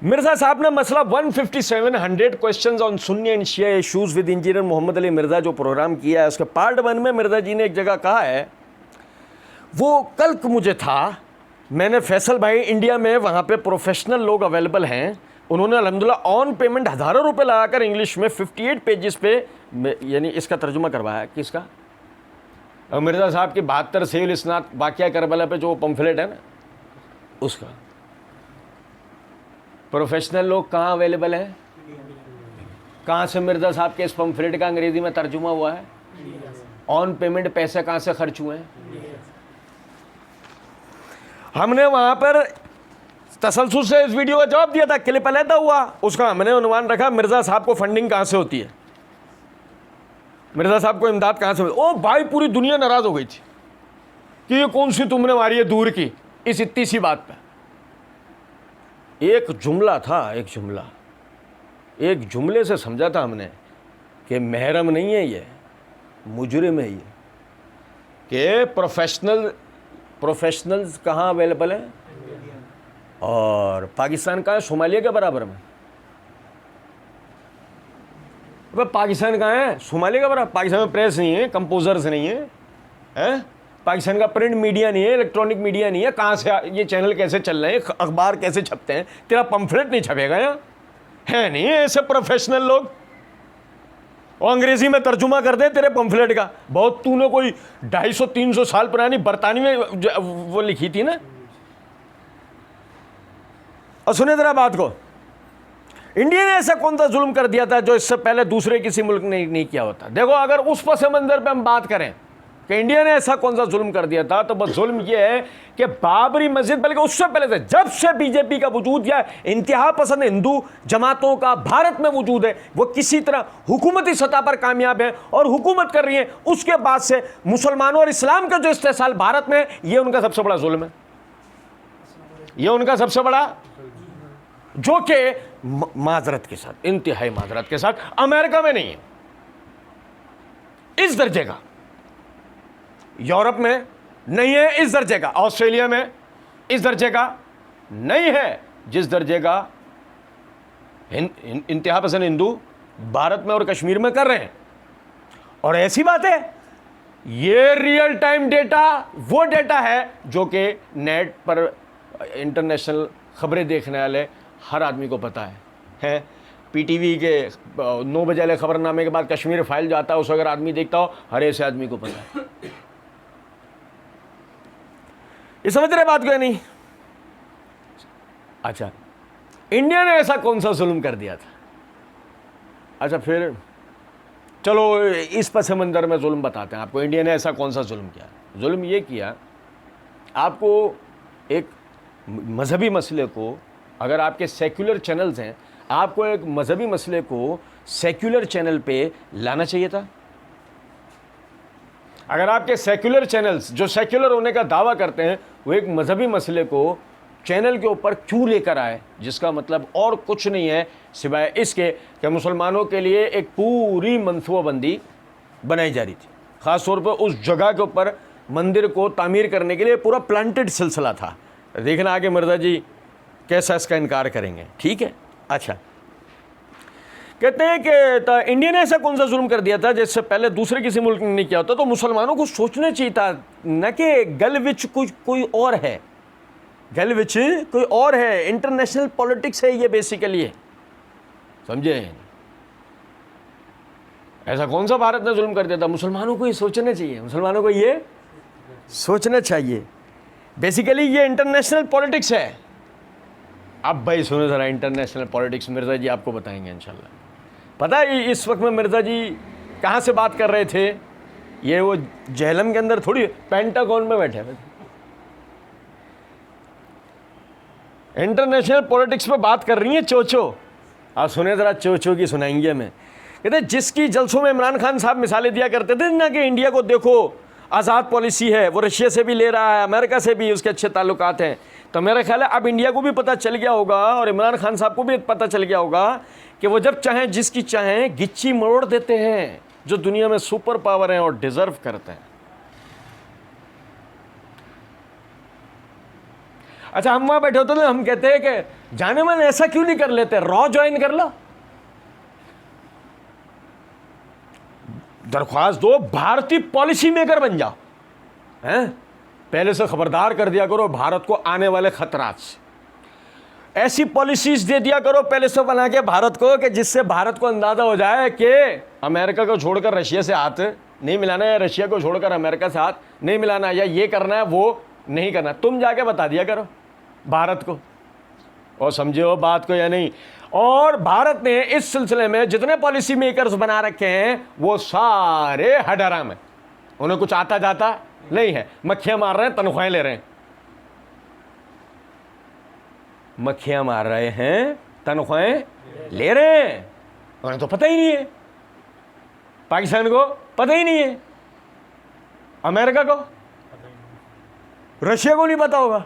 Speaker 2: मिर्ज़ा साहब ने मसला 157 questions on Sunni and Shia issues with engineer Mohammad Ali Mirza जो प्रोग्राम किया है, उसके पार्ट 1 में मिर्ज़ा जी ने एक जगह कहा है, वो कल मुझे था, मैंने फैसल भाई इंडिया में वहाँ पे प्रोफेशनल लोग अवेलेबल हैं, उन्होंने अल्हम्दुलिल्लाह ऑन पेमेंट हज़ारों रुपए लगाकर इंग्लिश में 58 पेजेस पे यानी इसका तर्जुमा करवाया। किसका? और मिर्ज़ा साहब की 72 सेल इस्नात वाक़या करबला पे जो पम्फलेट है ना, उसका। प्रोफेशनल लोग कहाँ अवेलेबल हैं? कहाँ से मिर्ज़ा साहब के इस पम्फलेट का अंग्रेज़ी में तर्जुमा हुआ है? ऑन पेमेंट पैसे कहाँ से खर्च हुए हैं? हमने वहाँ पर तसलसल से इस वीडियो का जवाब दिया था, क्लिप अलहदा हुआ, उसका हमने उन्वान रखा मिर्ज़ा साहब को फंडिंग कहाँ से होती है, मिर्ज़ा साहब को इमदाद कहाँ से होती है। ओ भाई पूरी दुनिया नाराज़ हो गई थी कि ये कौन सी तुमने मारी है दूर की इस इतनी सी बात पे। एक जुमला था, एक जुमले से समझा था हमने कि महरम नहीं है ये, मुजरिम है ये, कि प्रोफेशनल्स कहाँ अवेलेबल है और पाकिस्तान कहाँ है? सोमालिया के बराबर में। अब पाकिस्तान कहाँ है? सोमालिया के बराबर। पाकिस्तान में प्रेस नहीं है, कंपोजर्स नहीं है, हैं? पाकिस्तान का प्रिंट मीडिया नहीं है, इलेक्ट्रॉनिक मीडिया नहीं है, कहाँ से ये चैनल कैसे चल रहे हैं, अखबार कैसे छपते हैं? तेरा पम्फलेट नहीं छपेगा यहाँ, है नहीं ऐसे प्रोफेशनल लोग, और अंग्रेजी में तर्जुमा कर दे तेरे पम्फलेट का। बहुत तूने कोई 250-300 साल पुरानी बरतानवी वो लिखी थी ना। और सुने जरा बात को, इंडिया ने ऐसा कौन सा जुल्म कर दिया था जो इससे पहले दूसरे किसी मुल्क ने नहीं किया होता? देखो अगर उस पस मंजर पे हम बात करें कि इंडिया ने ऐसा कौन सा जुल्म कर दिया था, तो बस जुल्म ये है कि बाबरी मस्जिद, बल्कि उससे पहले से जब से बीजेपी का वजूद या इंतहा पसंद हिंदू जमातों का भारत में वजूद है, वो किसी तरह हुकूमती सतह पर कामयाब है और हुकूमत कर रही है, उसके बाद से मुसलमानों और इस्लाम का जो इस्तेसाल भारत में, ये उनका सबसे बड़ा जुल्म है, ये उनका सबसे बड़ा, जो कि माजरत के साथ, इंतहाई माजरत के साथ अमेरिका में नहीं है इस दर्जे का, यूरोप में नहीं है इस दर्जे का, ऑस्ट्रेलिया में इस दर्जे का नहीं है जिस दर्जे का इंतहा पसंद हिंदू भारत में और कश्मीर में कर रहे हैं। और ऐसी बात है, ये रियल टाइम डेटा वो डेटा है जो कि नेट पर इंटरनेशनल खबरें देखने वाले हर आदमी को पता है। पीटीवी के 9 बजे वाले खबरनामे के बाद कश्मीर फाइल जाता है, उस अगर आदमी देखता हो, हर ऐसे आदमी को पता है। ये समझ रहे बात क्यों नहीं? अच्छा, इंडिया ने ऐसा कौन सा जुल्म कर दिया था? अच्छा फिर चलो इस पस मंजर में जुल्म बताते हैं आपको, इंडिया ने ऐसा कौन सा जुल्म किया? जुल्म ये किया, आपको एक मजहबी मसले को, अगर आपके सेक्युलर चैनल्स हैं, आपको एक मजहबी मसले को सेक्युलर चैनल पे लाना चाहिए था। अगर आपके सेक्युलर चैनल्स जो सेक्युलर होने का दावा करते हैं वो एक मजहबी मसले को चैनल के ऊपर क्यों लेकर आए, जिसका मतलब और कुछ नहीं है सिवाय इसके कि मुसलमानों के लिए एक पूरी मनसूबाबंदी बनाई जा रही थी। ख़ास तौर पर उस जगह के ऊपर मंदिर को तामीर करने के लिए पूरा प्लांटेड सिलसिला था। देखना आगे मिर्ज़ा जी कैसा इसका इनकार करेंगे। ठीक है, अच्छा कहते हैं कि इंडिया ने ऐसा कौन सा जुल्म कर दिया था जिससे पहले दूसरे किसी मुल्क ने नहीं किया होता। तो मुसलमानों को सोचना चाहिए था न कि गल विच कोई और है, गल विच कोई और है, इंटरनेशनल पॉलिटिक्स है ये बेसिकली है, समझे। ऐसा कौन सा भारत ने जुल्म कर दिया था। मुसलमानों को ये सोचना चाहिए, मुसलमानों को ये सोचना चाहिए। बेसिकली ये इंटरनेशनल पॉलिटिक्स है। अब भाई सुनो ज़रा, इंटरनेशनल पॉलिटिक्स मिर्ज़ा जी आपको बताएंगे इंशाल्लाह। पता है इस वक्त में मिर्ज़ा जी कहाँ से बात कर रहे थे, ये वो जहलम के अंदर थोड़ी, पेंटागन में बैठे हुए। इंटरनेशनल पॉलिटिक्स पे बात कर रही है चोचो। आप सुने ज़रा, चोचो की सुनाएंगे हमें। कहते जिसकी जलसों में इमरान खान साहब मिसालें दिया करते थे ना कि इंडिया को देखो आज़ाद पॉलिसी है, वो रशिया से भी ले रहा है, अमेरिका से भी उसके अच्छे ताल्लुकात हैं। तो मेरा ख्याल है अब इंडिया को भी पता चल गया होगा और इमरान खान साहब को भी पता चल गया होगा कि वो जब चाहें जिसकी चाहें गिच्ची मरोड़ देते हैं, जो दुनिया में सुपर पावर हैं और डिज़र्व करते हैं। अच्छा, हम वहाँ बैठे होते थे, हम कहते हैं कि जाने मन ऐसा क्यों नहीं कर लेते, रॉ ज्वाइन कर लो, दरख्वास्त दो, भारतीय पॉलिसी मेकर बन जाओ, हैं। पहले से खबरदार कर दिया करो भारत को आने वाले खतरात से। ऐसी पॉलिसीज दे दिया करो पहले से बना के भारत को कि जिससे भारत को अंदाज़ा हो जाए कि अमेरिका को छोड़कर रशिया से हाथ नहीं मिलाना है, रशिया को छोड़कर अमेरिका से हाथ नहीं मिलाना, या ये करना है वो नहीं करना। तुम जाके बता दिया करो भारत को, और समझे हो बात को या नहीं। और भारत ने इस सिलसिले में जितने पॉलिसी मेकर्स बना रखे हैं वो सारे हडराम हैं, उन्हें कुछ आता जाता नहीं है, मक्खियां मार रहे हैं, तनख्वाहें ले रहे हैं, मक्खियां मार रहे हैं, तनख्वाहें ले रहे हैं। उन्हें तो पता ही नहीं है, पाकिस्तान को पता ही नहीं है, अमेरिका को, रशिया को नहीं पता होगा।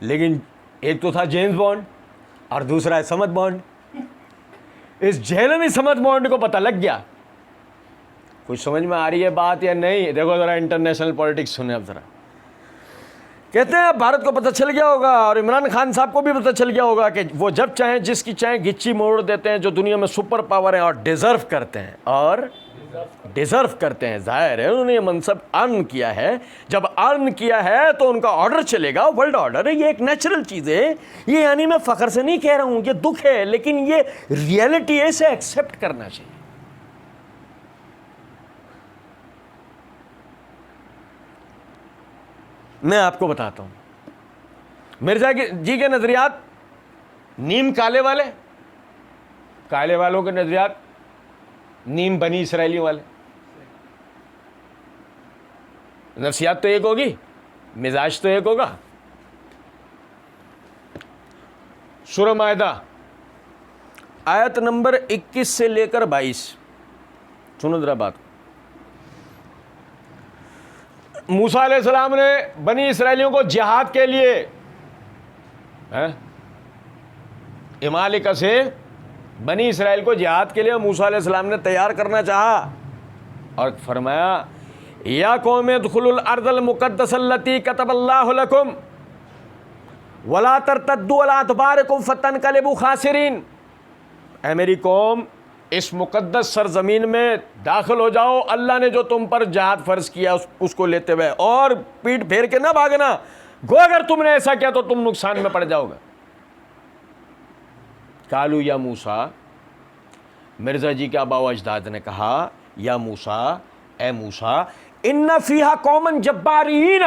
Speaker 2: लेकिन एक तो था जेम्स बॉन्ड और दूसरा है समद बॉन्ड। इस जेल में समद बॉन्ड को पता लग गया। कुछ समझ में आ रही है बात या नहीं? देखो जरा इंटरनेशनल पॉलिटिक्स सुने अब जरा। कहते हैं भारत को पता चल गया होगा और इमरान खान साहब को भी पता चल गया होगा कि वो जब चाहें जिसकी चाहें गिच्ची मोड़ देते हैं, जो दुनिया में सुपर पावर है और डिजर्व करते हैं, और डिजर्व करते हैं। जाहिर है उन्होंने ये मनसब अर्न किया है, जब अर्न किया है तो उनका ऑर्डर चलेगा, वर्ल्ड ऑर्डर है, ये एक नेचुरल चीज़ है। ये यानी मैं फ़ख्र से नहीं कह रहा हूँ, ये दुख है, लेकिन ये रियलिटी है, इसे एक्सेप्ट करना चाहिए। मैं आपको बताता हूँ मिर्जा जी के नज़रियात नीम काले वाले, काले वालों के नज़रियात नीम बनी इसराइलियों वाले। नफ्सियात तो एक होगी, मिजाज तो एक होगा। सूरह मायदा आयत नंबर 21 से लेकर 22 सुनो जरा बात। मूसा अलैहिस्सलाम ने बनी इसराइलियों को जिहाद के लिए इमालिका से बनी इसराइल को जिहाद के लिए मूसा अलैहिस्सलाम ने तैयार करना चाहा और फरमाया या कौम दुखुलुल अर्दल मुक़द्दस अल्लती कतबल्लाहु लकुम वला तरतद्दू अला अदबारिकुम फतनक़लिबू खासिरीन। ऐ मेरी कौम, इस मुक़द्दस सरज़मीन में दाखिल हो जाओ, अल्लाह ने जो तुम पर जिहाद फ़र्ज़ किया उसको लेते हुए, और पीठ फेर के ना भागना। गो अगर तुमने ऐसा किया तो तुम नुकसान में पड़ जाओगे। कालू या मूसा, मिर्ज़ा जी के आबा व अजदाद ने कहा या मूसा, ए मूसा, इन्ना फ़ीहा कौमन जब्बारीन,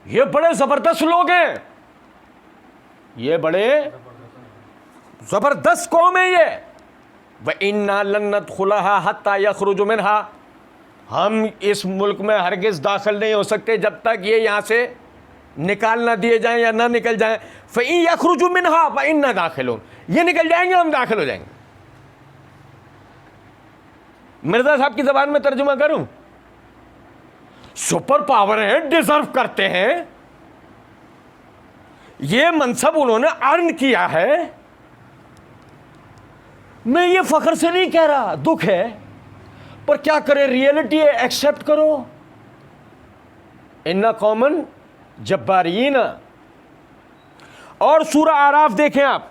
Speaker 2: ये बड़े ज़बरदस्त लोग हैं, ये बड़े ज़बरदस्त कौम है ये। व इन्ना लन नदखुलहा हत्ता यखरुजु मिनहा, हम इस मुल्क में हरगिज़ दाखिल नहीं हो सकते जब तक ये यहाँ से निकाल ना दिए जाएं या ना निकल जाएं। फ़इन यखरुजु मिनहा व इन्ना दाखिलून, ये निकल जाएंगे हम दाखिल हो जाएंगे। मिर्जा साहब की जबान में तर्जुमा करूं? सुपर पावर है, डिजर्व करते हैं, ये मनसब उन्होंने अर्न किया है। मैं ये फख्र से नहीं कह रहा, दुख है, पर क्या करें, रियलिटी है, एक्सेप्ट करो। इन्ना कॉमन जब्बारीन। और सूरह आराफ देखें आप,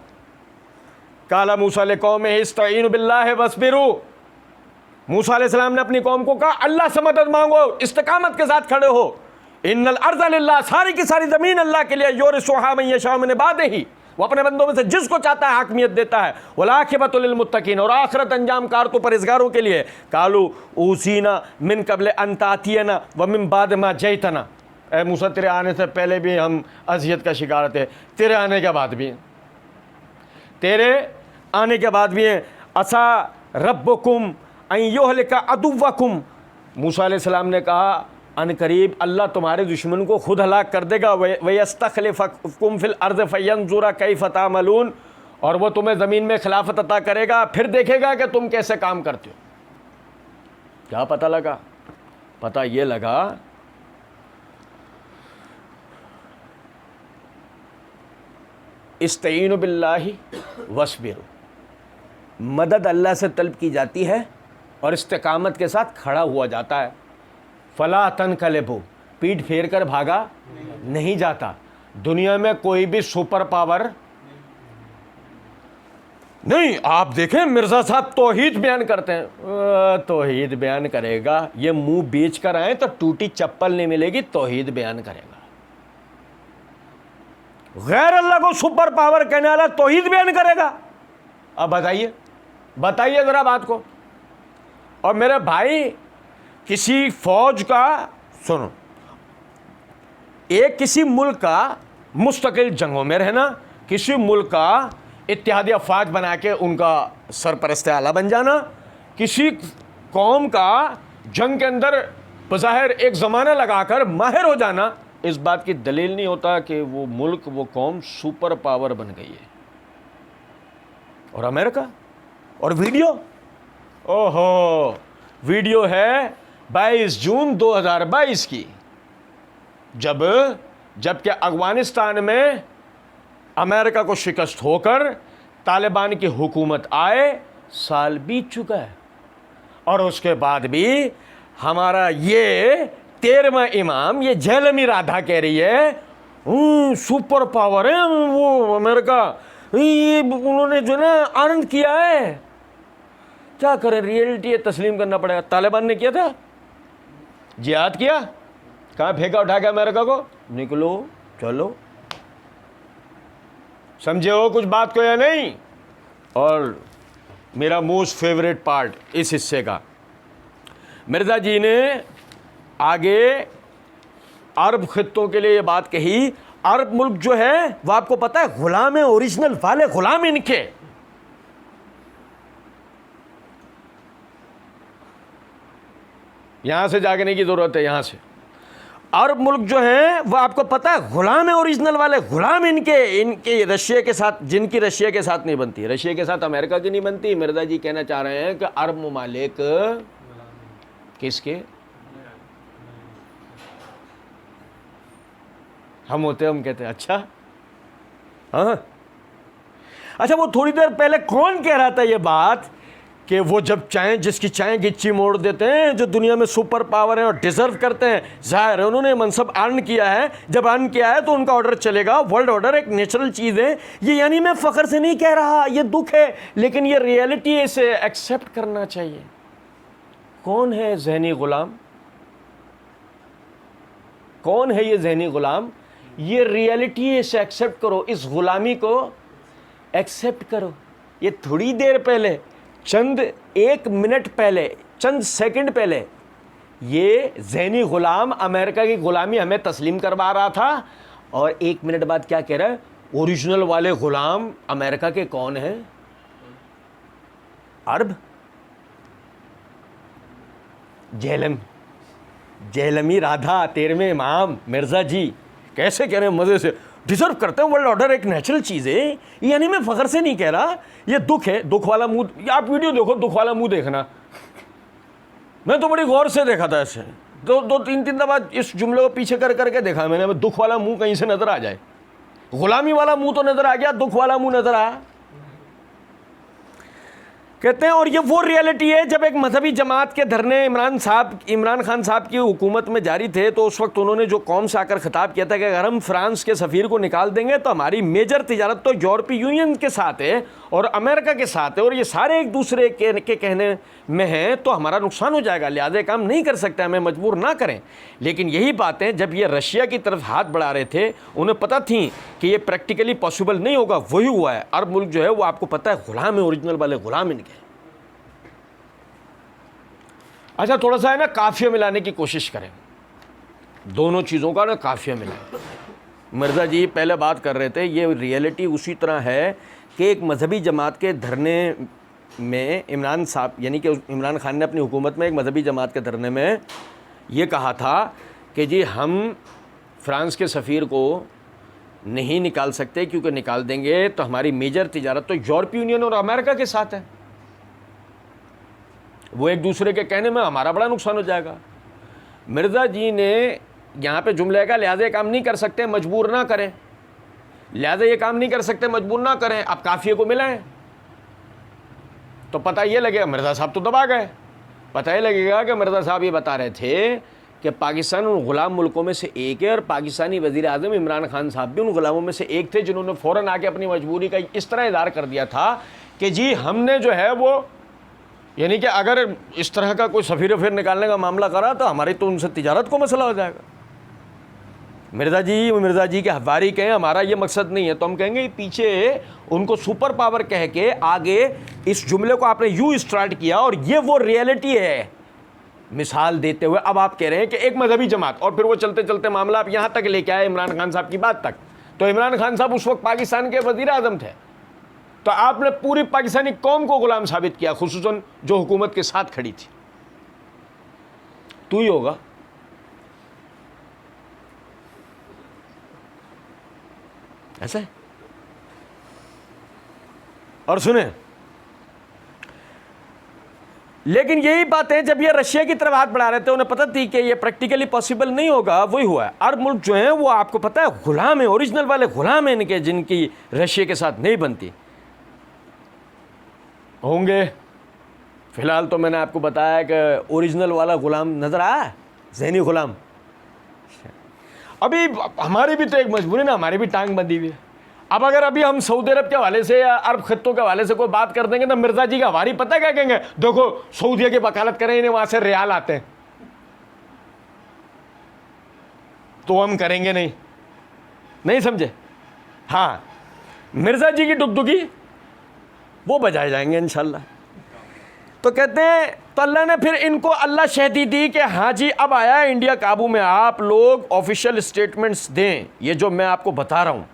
Speaker 2: काला मूसा ले कौम इस्तईनु बिल्लाहि वस्बिरू। मूसा अलैहिस्सलाम ने अपनी कौम को कहा अल्लाह से मदद मांगो, इस्तिकामत के साथ खड़े हो। इन्नल अर्ज़ लिल्लाह, सारी की सारी ज़मीन अल्लाह के लिए, युरिसुहा मन यशाअ मिन इबादिही, वो अपने बंदों में से जिसको चाहता है हाकमियत देता है। वल आक़िबतु लिल मुत्तक़ीन, और आखिरत अंजाम कार तो परहेज़गारों के लिए। कालू ऊसीना मिन क़ब्ल अन तातियना व मिन बाद मा जैतना, ए मूसा तेरे आने से पहले भी हम अज़ियत का शिकार थे, तेरे आने के बाद भी, तेरे आने के बाद भी हैं। असा रब्बुकुम अन युहलिका अदुव्वकुम, मूसा अलैहिस्सलाम ने कहा अनकरीब अल्लाह तुम्हारे दुश्मन को खुद हलाक कर देगा। वयस्तखलिफकुम फिल अर्ज़ फयंजुरा कैफ़ तामलून, और वो तुम्हें ज़मीन में खिलाफत अता करेगा, फिर देखेगा कि तुम कैसे काम करते हो। क्या पता लगा? पता ये लगा इस्तईनु बिल्लाहि वस्बिरू, मदद अल्लाह से तलब की जाती है और इस्तिकामत के साथ खड़ा हुआ जाता है। फला तनकलिबू, पीठ फेर कर भागा नहीं जाता। दुनिया में कोई भी सुपर पावर नहीं। आप देखें मिर्जा साहब तौहीद बयान करते हैं, तौहीद बयान करेगा, ये मुंह बेच कर आए तो टूटी चप्पल नहीं मिलेगी, तौहीद बयान करेगा। गैर अल्लाह को सुपर पावर कहने वाला तौहीद बयान करेगा। अब बताइए, बताइए जरा बात को। और मेरे भाई, किसी फौज का, सुनो, एक किसी मुल्क का मुस्तकिल जंगों में रहना, किसी मुल्क का इत्तेहादी अफवाज बना के उनका सरपरस्त आला बन जाना, किसी कौम का जंग के अंदर बज़ाहिर एक ज़माना लगाकर माहिर हो जाना, इस बात की दलील नहीं होता कि वो मुल्क, वो कौम सुपर पावर बन गई है। और अमेरिका, और वीडियो, ओहो, वीडियो है 22 जून 2022 की, जबकि अफगानिस्तान में अमेरिका को शिकस्त होकर तालिबान की हुकूमत आए, साल बीत चुका है, और उसके बाद भी हमारा ये 13वां इमाम, ये झेलमी राधा कह रही है सुपर पावर है वो अमेरिका, ये उन्होंने जो ना आनंद किया है। क्या करें, रियलिटी तस्लीम करना पड़ेगा। तालिबान ने किया था, जिहाद किया, कहाँ फेंका उठा के अमेरिका को, निकलो चलो। समझे हो कुछ बात को या नहीं? और मेरा मोस्ट फेवरेट पार्ट इस हिस्से का, मिर्जा जी ने आगे अरब खित्तों के लिए ये बात कही। अरब मुल्क जो है वो आपको पता है गुलाम है, ओरिजिनल वाले गुलाम इनके। यहां से जागने की जरूरत है, यहां से। अरब मुल्क जो है वो आपको पता है गुलाम है, ओरिजिनल वाले गुलाम इनके रशिया के साथ, जिनकी रशिया के साथ नहीं बनती, रशिया के साथ अमेरिका की नहीं बनती। मिर्जा जी कहना चाह रहे हैं कि अरब ममालिक किसके हम होते, हम कहते हैं अच्छा। हाँ, अच्छा, वो थोड़ी देर पहले कौन कह रहा था ये बात कि वो जब चाहें, जिसकी चाहें गिच्ची मोड़ देते हैं, जो दुनिया में सुपर पावर है और डिजर्व करते हैं, जाहिर है उन्होंने मनसब अर्न किया है। जब अर्न किया है तो उनका ऑर्डर चलेगा। वर्ल्ड ऑर्डर एक नेचुरल चीज़ है ये, यानी मैं फ़ख्र से नहीं कह रहा, ये दुख है, लेकिन ये रियलिटी है, इसे एक्सेप्ट करना चाहिए। कौन है ज़हनी ग़ुलाम? कौन है ये ज़हनी ग़ुलाम? ये रियलिटी है, इसे एक्सेप्ट करो, इस ग़ुलामी को एक्सेप्ट करो। ये थोड़ी देर पहले, चंद एक मिनट पहले, चंद सेकंड पहले, ये ज़हनी ग़ुलाम अमेरिका की ग़ुलामी हमें तस्लीम करवा रहा था, और एक मिनट बाद क्या कह रहा है, ओरिजिनल वाले ग़ुलाम अमेरिका के कौन हैं? अरब। झेलमी राधा 13वें इमाम मिर्ज़ा जी कैसे कह रहे हैं, मज़े से डिजर्व करते हैं। वर्ल्ड ऑर्डर एक नेचुरल चीज़ है, यानी मैं फ़ख्र से नहीं कह रहा, ये दुख है। दुख वाला मुंह, आप वीडियो देखो, दुख वाला मुंह देखना, मैं तो बड़ी गौर से देखा था ऐसे, दो तीन दफ़ा इस जुमले को पीछे कर करके देखा मैंने, दुख वाला मुंह कहीं से नजर आ जाए। गुलामी वाला मुंह तो नजर आ गया, दुख वाला मुंह नजर आया। कहते हैं और ये वो रियलिटी है, जब एक मजहबी जमात के धरने इमरान खान साहब की हुकूमत में जारी थे, तो उस वक्त उन्होंने जो कौम से आकर खिताब किया था कि अगर हम फ्रांस के सफ़ीर को निकाल देंगे तो हमारी मेजर तिजारत तो यूरोपीय यूनियन के साथ है और अमेरिका के साथ है, और ये सारे एक दूसरे के कहने में हैं, तो हमारा नुकसान हो जाएगा, लिहाजा काम नहीं कर सकते, हमें मजबूर ना करें। लेकिन यही बातें जब ये रशिया की तरफ हाथ बढ़ा रहे थे, उन्हें पता थी कि ये प्रैक्टिकली पॉसिबल नहीं होगा। वही हुआ है। अरब मुल्क जो है वो आपको पता है गुलाम है, ओरिजिनल वाले गुलाम इनके। अच्छा, थोड़ा सा है ना काफिया मिलाने की कोशिश करें, दोनों चीज़ों का ना काफिया मिलाएं। मिर्ज़ा जी पहले बात कर रहे थे, ये रियलिटी उसी तरह है कि एक मजहबी जमात के धरने में इमरान साहब, यानी कि इमरान खान ने अपनी हुकूमत में एक मजहबी जमात के धरने में ये कहा था कि जी हम फ्रांस के सफ़ीर को नहीं निकाल सकते, क्योंकि निकाल देंगे तो हमारी मेजर तिजारत तो यूरोपीय यूनियन और अमेरिका के साथ है, वो एक दूसरे के कहने में हमारा बड़ा नुकसान हो जाएगा। मिर्ज़ा जी ने यहाँ पे जुमले का लिहाजा ये काम नहीं कर सकते, मजबूर ना करें, लिहाजा ये काम नहीं कर सकते, मजबूर ना करें, आप काफ़िए को मिलाएं तो पता ये लगेगा। मिर्ज़ा साहब तो दबा गए, पता ये लगेगा कि मिर्ज़ा साहब ये बता रहे थे कि पाकिस्तान उन ग़ुलाम मुल्कों में से एक है, और पाकिस्तानी वज़ीर आज़म इमरान खान साहब भी उन ग़ुलामों में से एक थे जिन्होंने फ़ौरन आके अपनी मजबूरी का इस तरह इज़हार कर दिया था कि जी हमने जो है वो, यानी कि अगर इस तरह का कोई सफ़ीर फिर निकालने का मामला करा तो हमारी तो उनसे तिजारत को मसला हो जाएगा। मिर्ज़ा जी के हवारी कहें हमारा ये मकसद नहीं है, तो हम कहेंगे पीछे उनको सुपर पावर कह के आगे इस जुमले को आपने यूँ स्टार्ट किया, और ये वो रियलिटी है। मिसाल देते हुए अब आप कह रहे हैं कि एक मजहबी जमात, और फिर वो चलते चलते मामला आप यहाँ तक लेके आए इमरान खान साहब की बात तक। तो इमरान खान साहब उस वक्त पाकिस्तान के वज़ीर आज़म थे, तो आपने पूरी पाकिस्तानी कौम को गुलाम साबित किया, खुसूसन जो हुकूमत के साथ खड़ी थी। तू ही होगा। ऐसा है। और सुने, लेकिन यही बातें जब ये रशिया की तरफ हाथ बढ़ा रहे थे, उन्हें पता थी कि ये प्रैक्टिकली पॉसिबल नहीं होगा। वही हुआ है। अरब मुल्क जो है वो आपको पता है गुलाम है, ओरिजिनल वाले गुलाम है इनके, जिनकी रशिया के साथ नहीं बनती होंगे। फिलहाल तो मैंने आपको बताया कि ओरिजिनल वाला गुलाम नजर आया, ज़हनी गुलाम। अभी हमारी भी तो एक मजबूरी ना, हमारी भी टांग बंधी हुई है। अब अगर अभी हम सऊदी अरब के हवाले से या अरब खत्तों के हवाले से कोई बात कर देंगे तो मिर्ज़ा जी का हवारी पता क्या कहेंगे, देखो सऊदीया की वकालत करें, इन्हें वहां से रियाल आते हैं, तो हम करेंगे नहीं समझे। हाँ, मिर्ज़ा जी की डुगडुगी वो बजाए जाएंगे इंशाल्लाह। तो कहते हैं तो अल्लाह ने फिर इनको अल्लाह शहदी दी कि हाँ जी अब आया है इंडिया काबू में, आप लोग ऑफिशियल स्टेटमेंट्स दें। ये जो मैं आपको बता रहा हूँ,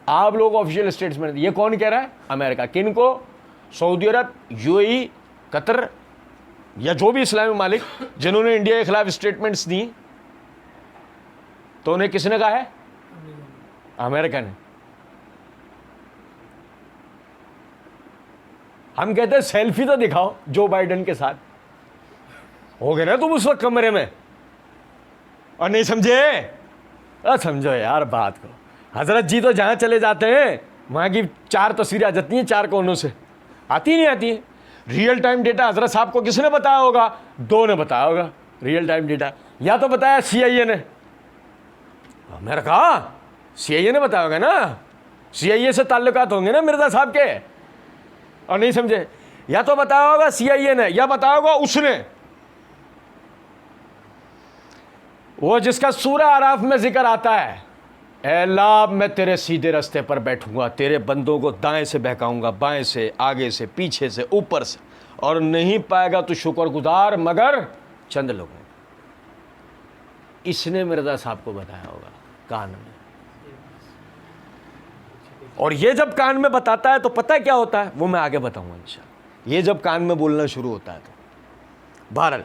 Speaker 2: आप लोग ऑफिशियल स्टेटमेंट। ये कौन कह रहा है? अमेरिका। किन को? सऊदी अरब, यूएई, कतर, या जो भी इस्लामी मालिक जिन्होंने इंडिया के खिलाफ स्टेटमेंट्स दी, तो उन्हें किसने कहा है? अमेरिका ने। हम कहते हैं सेल्फी तो दिखाओ जो बाइडेन के साथ। हो गए ना तुम उस वक्त कमरे में और नहीं समझे? समझो यार बात को। हजरत जी तो जहां चले जाते हैं वहां की 4 तस्वीरें आ जाती हैं 4 कोनों से, आती नहीं आती है। रियल टाइम डेटा हजरत साहब को किसने बताया होगा? 2 ने बताया होगा रियल टाइम डेटा। या तो बताया CIA ने, मैंने कहा CIA ने बताया होगा ना, CIA से ताल्लुकात होंगे ना मिर्ज़ा साहब के, और नहीं समझे। या तो बताया होगा CIA ने, या बताया होगा उसने, वो जिसका सूरह आराफ में जिक्र आता है, ऐ अल्लाह मैं तेरे सीधे रास्ते पर बैठूंगा, तेरे बंदों को दाएं से बहकाऊंगा, बाएं से, आगे से, पीछे से, ऊपर से, और नहीं पाएगा तो शुक्रगुजार मगर चंद लोग। इसने मिर्ज़ा साहब को बताया होगा कान में। और ये जब कान में बताता है तो पता है क्या होता है, वो मैं आगे बताऊंगा इंशाअल्लाह। ये जब कान में बोलना शुरू होता है तो बहरहाल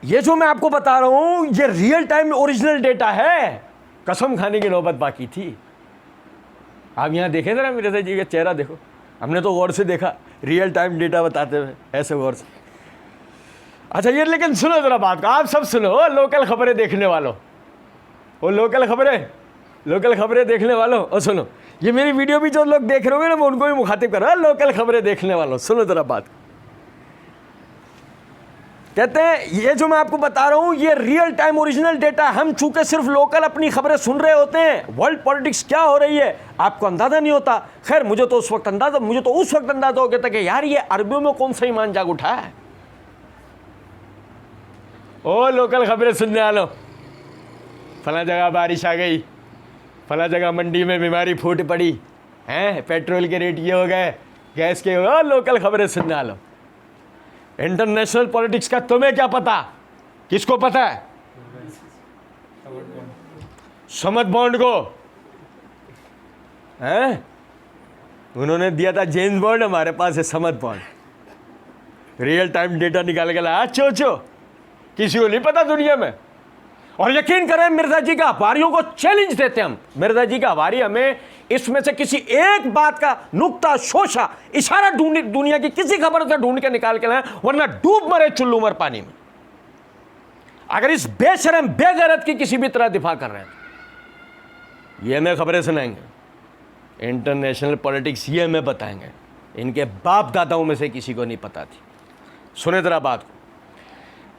Speaker 2: ये जो मैं आपको बता रहा हूं ये रियल टाइम ओरिजिनल डेटा है। कसम खाने की नौबत बाकी थी। आप यहां देखें जरा मिर्ज़ा जी का चेहरा देखो, हमने तो गौर से देखा रियल टाइम डेटा बताते हुए, ऐसे गौर से। अच्छा ये लेकिन सुनो जरा बात को, आप सब सुनो, लोकल खबरें देखने वालों, वो लोकल खबरें देखने वालों, और सुनो, ये मेरी वीडियो भी जो लोग देख रहे होंगे ना, मैं उनको भी मुखातिब कर रहा हूँ, लोकल खबरें देखने वालों, सुनो जरा बात। कहते हैं ये जो मैं आपको बता रहा हूं ये रियल टाइम ओरिजिनल डेटा, हम चूंकि सिर्फ लोकल अपनी खबरें सुन रहे होते हैं, वर्ल्ड पॉलिटिक्स क्या हो रही है आपको अंदाजा नहीं होता। खैर मुझे तो उस वक्त अंदाजा हो गया था कि यार ये अरबियों में कौन सा ईमान जाग उठा है। ओ लोकल खबरें सुनने वालों, फला जगह बारिश आ गई, फला जगह मंडी में बीमारी फूट पड़ी हैं, पेट्रोल के रेट ये हो गए, गैस के, ओ लोकल खबरें सुनने वालों, इंटरनेशनल पॉलिटिक्स का तुम्हें क्या पता? किसको पता है? समद बॉन्ड को हैं, उन्होंने दिया था जेम्स बॉन्ड, हमारे पास है Samad bond, real time data निकाल के लाया। चो किसी को नहीं पता दुनिया में। और यकीन करें मिर्जा जी का हवारियों को चैलेंज देते हम, मिर्जा जी का हवारी हमें इसमें से किसी एक बात का नुक्ता, शोशा, इशारा दुनिया की किसी खबर से ढूंढ के निकाल के लाए, वरना डूब मरे चुल्लू मर पानी में। अगर इस बेशरम बेगैरत की किसी भी तरह दिफा कर रहे हैं, ये हमें खबरें सुनाएंगे, इंटरनेशनल पॉलिटिक्स ये हमें बताएंगे, इनके बाप दादाओं में से किसी को नहीं पता थी। सुने जरा बात को।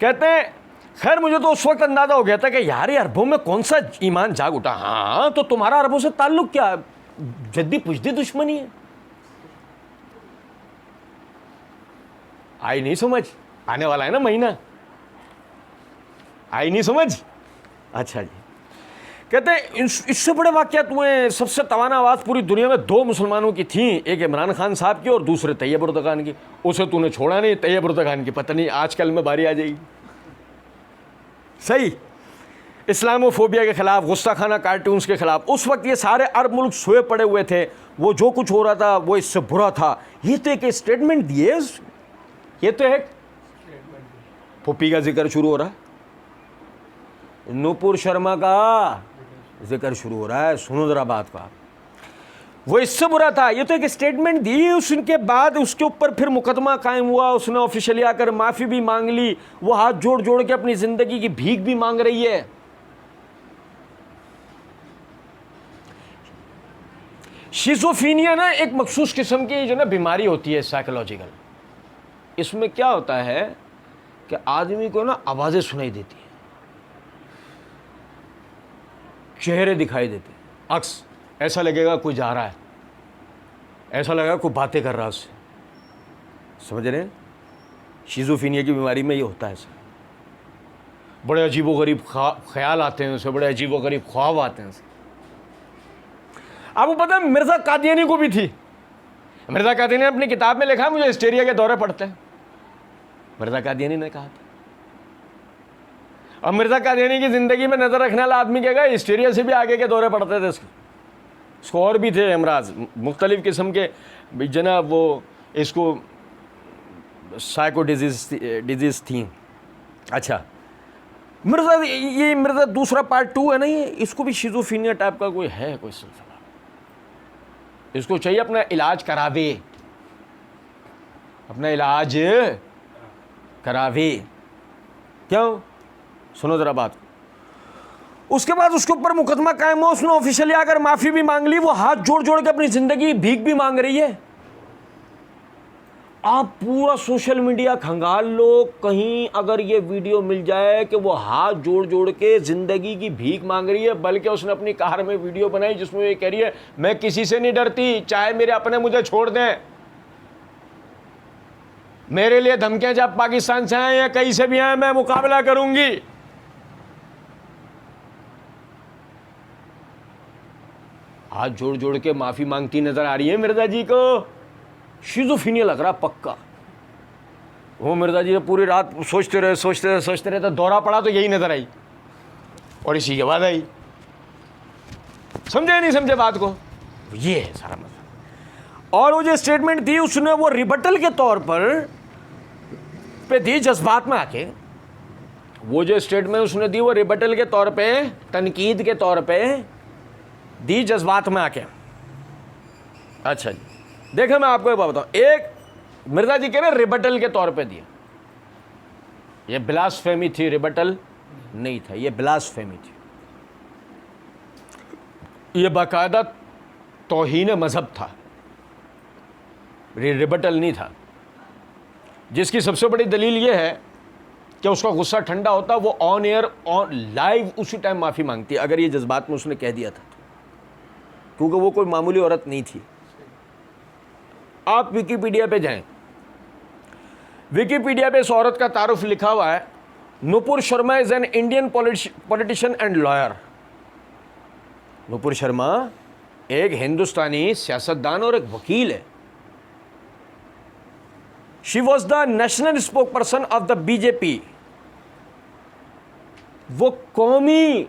Speaker 2: कहते हैं खैर मुझे तो उस वक्त अंदाजा हो गया था कि यार ये अरबों में कौन सा ईमान जाग उठा। हाँ तो तुम्हारा अरबों से ताल्लुक क्या है? जद्दी पुजदी दुश्मनी है। आई नहीं समझ, आने वाला है ना महीना, आई नहीं समझ। अच्छा जी, कहते हैं इससे बड़े वाकयात हुए। सबसे तवाना आवाज़ पूरी दुनिया में दो मुसलमानों की थी, एक इमरान खान साहब की और दूसरे तैयब उर्दगान की। उसे तूने छोड़ा नहीं, तैयब उर्दगान की पता नहीं आजकल में बारी आ जाएगी। सही, इस्लामोफोबिया के खिलाफ, गुस्ताखाना कार्टून्स के खिलाफ उस वक्त ये सारे अरब मुल्क सोए पड़े हुए थे। वो जो कुछ हो रहा था वो इससे बुरा था। ये तो एक स्टेटमेंट दिए, ये तो एक फुप्पी का जिक्र शुरू हो रहा है, नूपुर शर्मा का जिक्र शुरू हो रहा है। सुनो जरा बात का, वो इससे बुरा था, ये तो एक स्टेटमेंट दी। उसके बाद उसके ऊपर फिर मुकदमा कायम हुआ, उसने ऑफिशियली आकर माफ़ी भी मांग ली, वो हाथ जोड़ जोड़ के अपनी ज़िंदगी की भीख भी मांग रही है। शिज़ोफ्रेनिया ना एक मखसूस किस्म की जो ना बीमारी होती है साइकोलॉजिकल। इसमें क्या होता है कि आदमी को ना आवाज़ें सुनाई देती हैं, चेहरे दिखाई देते हैं, अक्स ऐसा लगेगा कोई जा रहा है, ऐसा लगेगा कोई बातें कर रहा है उससे। समझ रहे हैं? शिज़ोफ्रेनिया की बीमारी में ये होता है ऐसा। बड़े अजीबोगरीब ख्याल आते हैं उसे, बड़े अजीबोगरीब ख्वाब आते हैं उसे। आपको पता है मिर्ज़ा कादियानी को भी थी। मिर्ज़ा कादियानी ने अपनी किताब में लिखा मुझे हिस्टेरिया के दौरे पड़ते हैं, मिर्ज़ा कादियानी ने कहा था। अब मिर्ज़ा कादियानी की ज़िंदगी में नज़र रखने वाला आदमी कहेगा हिस्टेरिया से भी आगे के दौरे पड़ते थे इसको और भी थे अमराज मुख्तलिफ़ किस्म के जनाब, वो इसको साइको डिजीज़ थी। अच्छा मिर्ज़ा, ये मिर्ज़ा दूसरा पार्ट 2 है ना, ये इसको भी शिज़ोफ्रेनिया टाइप का कोई है, कोई सिलसिला। इसको चाहिए अपना इलाज करावे, अपना इलाज करावे। क्यों? सुनो ज़रा बात। उसके बाद उसके ऊपर मुकदमा कायम हुआ, उसने ऑफिशियली आकर माफ़ी भी मांग ली, वो हाथ जोड़ जोड़ के अपनी ज़िंदगी भीख भी मांग रही है। आप पूरा सोशल मीडिया खंगाल लो, कहीं अगर ये वीडियो मिल जाए कि वो हाथ जोड़ जोड़ के ज़िंदगी की भीख मांग रही है। बल्कि उसने अपनी कार में वीडियो बनाई जिसमें ये कह रही है मैं किसी से नहीं डरती, चाहे मेरे अपने मुझे छोड़ दें, मेरे लिए धमकियां जब पाकिस्तान से आए या कहीं से भी आए मैं मुकाबला करूंगी। हाथ जोड़ जोड़ के माफ़ी मांगती नजर आ रही है मिर्ज़ा जी को। शिज़ोफ्रेनिया लग रहा पक्का। वो मिर्ज़ा जी पूरी रात सोचते रहे तो दौरा पड़ा तो यही नजर आई और इसी के बाद आई। समझे नहीं समझे बात को? ये है सारा मसला। और वो जो स्टेटमेंट दी उसने वो रिबटल के तौर पर दी, जज्बात में आके वो जो स्टेटमेंट उसने दी वो रिबटल के तौर पे, तनकीद के तौर पे दी, जज्बात में आके। अच्छा जी देखो मैं आपको एक बात बताऊं, एक मिर्ज़ा जी कह रहे रिबटल के तौर पे दिया, ये ब्लास्फेमी थी, रिबटल नहीं था, ये ब्लास्फेमी थी। ये बाकायदा तौहीन मजहब था, रिबटल नहीं था। जिसकी सबसे बड़ी दलील ये है कि उसका गुस्सा ठंडा होता, वो ऑन एयर ऑन लाइव उसी टाइम माफ़ी मांगती है अगर ये जज्बात में उसने कह दिया था, क्योंकि वो कोई मामूली औरत नहीं थी। आप विकीपीडिया पे जाएं, विकीपीडिया पे इस औरत का तारुफ लिखा हुआ है, Nupur Sharma is an Indian politician and lawyer. Nupur Sharma एक हिंदुस्तानी सियासतदान और एक वकील है। She was the national spokesperson of the BJP. वो कौमी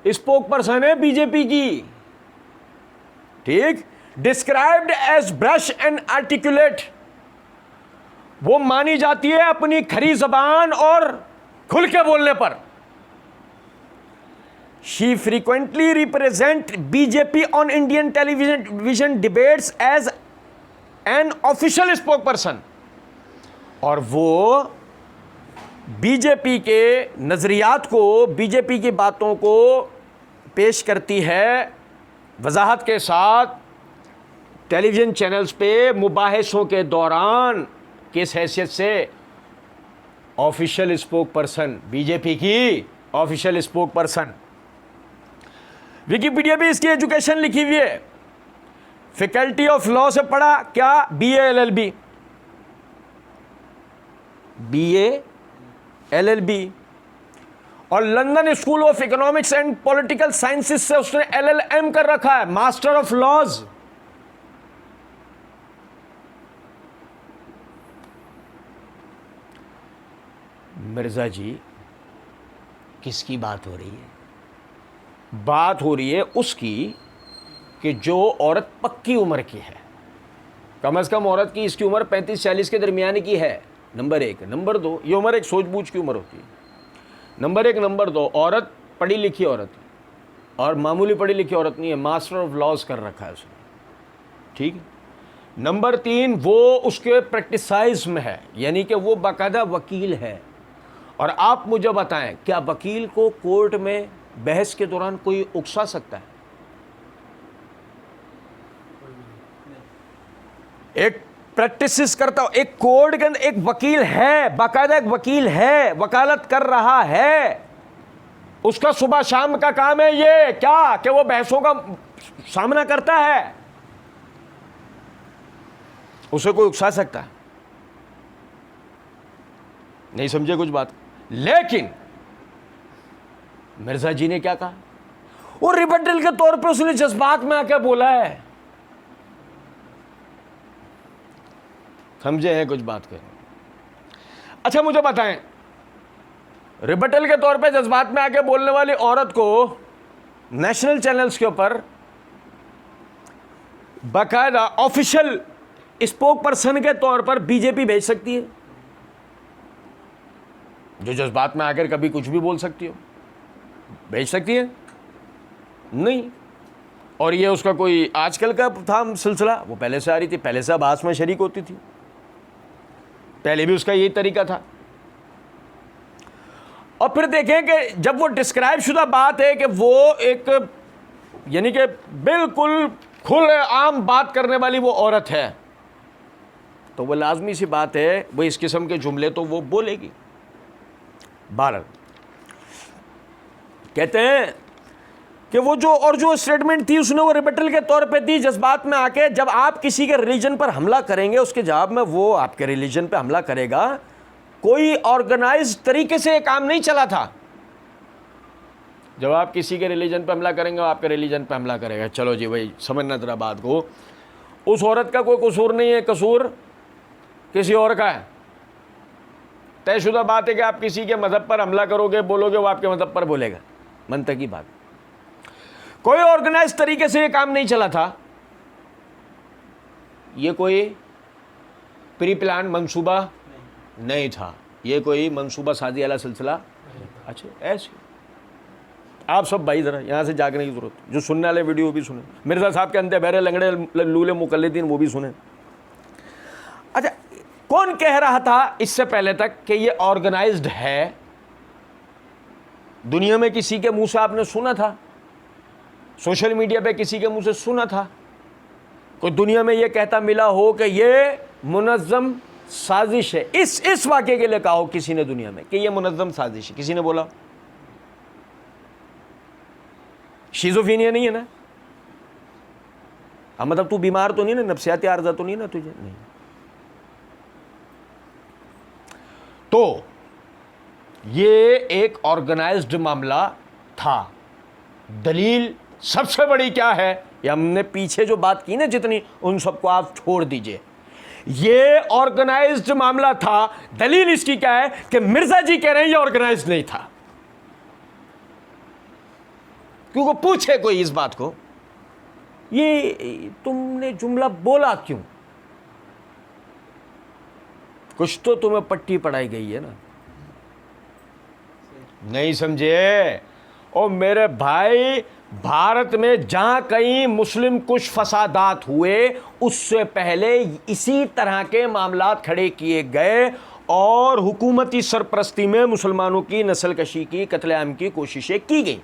Speaker 2: स्पोक पर्सन है बीजेपी की, ठीक। Described as brash and articulate. वो मानी जाती है अपनी खरी जबान और खुल के बोलने पर। She frequently represent BJP on Indian television debates as an official spokesperson. और वो बीजेपी के नजरियात को, बीजेपी की बातों को पेश करती है वजाहत के साथ टेलीविजन चैनल्स पे मुबाहिसों के दौरान, किस हैसियत से? ऑफिशियल स्पोक पर्सन, बीजेपी की ऑफिशियल स्पोक पर्सन। विकिपीडिया पे इसकी एजुकेशन लिखी हुई है, फैकल्टी ऑफ लॉ से पढ़ा क्या? BA LLB, BA LLB। और London school of economics and political sciences से उसने LLM कर रखा है, मास्टर ऑफ लॉज। मिर्जा जी, किसकी बात हो रही है? बात हो रही है उसकी कि जो औरत पक्की उम्र की है, कम से कम औरत की इसकी उम्र 35-40 के दरमियान की है, नंबर एक। नंबर दो, ये उम्र एक सूझबूझ की उम्र होती है, नंबर एक। नंबर दो, औरत पढ़ी लिखी औरत है, और मामूली पढ़ी लिखी औरत नहीं है, मास्टर ऑफ लॉज कर रखा है उसने, ठीक है। नंबर तीन, वो उसके प्रैक्टिसाइज में है, यानी कि वो बाकायदा वकील है। और आप मुझे बताएं, क्या वकील को कोर्ट में बहस के दौरान कोई उकसा सकता है? एक प्रैक्टिस करता हो, एक कोर्ट के अंदर एक वकील है, बाकायदा एक वकील है, वकालत कर रहा है, उसका सुबह शाम का काम है ये क्या कि वो बहसों का सामना करता है। उसे कोई उकसा सकता है? नहीं समझे कुछ बात। लेकिन मिर्जा जी ने क्या कहा? वो रिबटल के तौर पे उसने जज्बात में आके बोला है। समझे हैं कुछ बात करें? अच्छा मुझे बताएं, रिबटल के तौर पे जज्बात में आके बोलने वाली औरत को नेशनल चैनल्स के ऊपर बाकायदा ऑफिशियल स्पोक पर्सन के तौर पर बीजेपी भेज सकती है? जो जज्बात में आकर कभी कुछ भी बोल सकती हो, भेज सकती है? नहीं। और ये उसका कोई आजकल का था सिलसिला, वो पहले से आ रही थी, पहले से बहस में शरीक होती थी, पहले भी उसका यही तरीका था। और फिर देखें कि जब वो डिस्क्राइब शुदा बात है कि वो एक यानी कि बिल्कुल खुले आम बात करने वाली वो औरत है, तो वो लाजमी सी बात है वो इस किस्म के जुमले तो वो बोलेगी। 12 कहते हैं कि वो जो स्टेटमेंट थी उसने वो रिबटल के तौर पे दी जज्बात में आके। जब आप किसी के रिलीजन पर हमला करेंगे, उसके जवाब में वो आपके रिलीजन पे हमला करेगा। कोई ऑर्गेनाइज तरीके से ये काम नहीं चला था। जब आप किसी के रिलीजन पे हमला करेंगे, वो आपके रिलीजन पे हमला करेगा। चलो जी भाई, समझना जरा बात को। उस औरत का कोई कसूर नहीं है, कसूर किसी और का है। तयशुदा बात है कि आप किसी के मजहब पर हमला करोगे, बोलोगे, वो आपके मजहब पर बोलेगा, मंतकी बात। कोई ऑर्गेनाइज तरीके से ये काम नहीं चला था, ये कोई प्री प्लान मंसूबा नहीं था, ये कोई मंसूबा साजी वाला सिलसिला। अच्छा ऐसे आप सब भाई ज़रा यहाँ से जागने की ज़रूरत, जो सुनने वाले वीडियो भी सुने, मिर्ज़ा साहब के अंधे बहरे लंगड़े लूले मुकल्लिदीन वो भी सुने। अच्छा कौन कह रहा था इससे पहले तक कि ये ऑर्गेनाइज्ड है? दुनिया में किसी के मुंह से आपने सुना था? सोशल मीडिया पे किसी के मुंह से सुना था? कोई दुनिया में ये कहता मिला हो कि ये मुनज़्ज़म साजिश है? इस वाक़े के लिए कहा हो किसी ने दुनिया में कि ये मुनज़्ज़म साजिश है? किसी ने बोला? शिज़ोफ्रेनिया नहीं है ना? अब मतलब तू बीमार तो नहीं ना, नफ्सियाती आर्ज़ा तो नहीं ना तुझे? नहीं। तो ये एक ऑर्गेनाइज्ड मामला था। दलील सबसे बड़ी क्या है? ये हमने पीछे जो बात की ना जितनी, उन सबको आप छोड़ दीजिए। ये ऑर्गेनाइज्ड मामला था। दलील इसकी क्या है कि मिर्जा जी कह रहे हैं ये ऑर्गेनाइज्ड नहीं था। क्योंकि पूछे कोई इस बात को, ये तुमने जुमला बोला क्यों? कुछ तो तुम्हें पट्टी पढ़ाई गई है ना? नहीं समझे? ओ मेरे भाई, भारत में जहां कहीं मुस्लिम कुछ फसादात हुए उससे पहले इसी तरह के मामलात खड़े किए गए और हुकूमती सरपरस्ती में मुसलमानों की नस्लकशी की, कत्लेआम की कोशिशें की गई।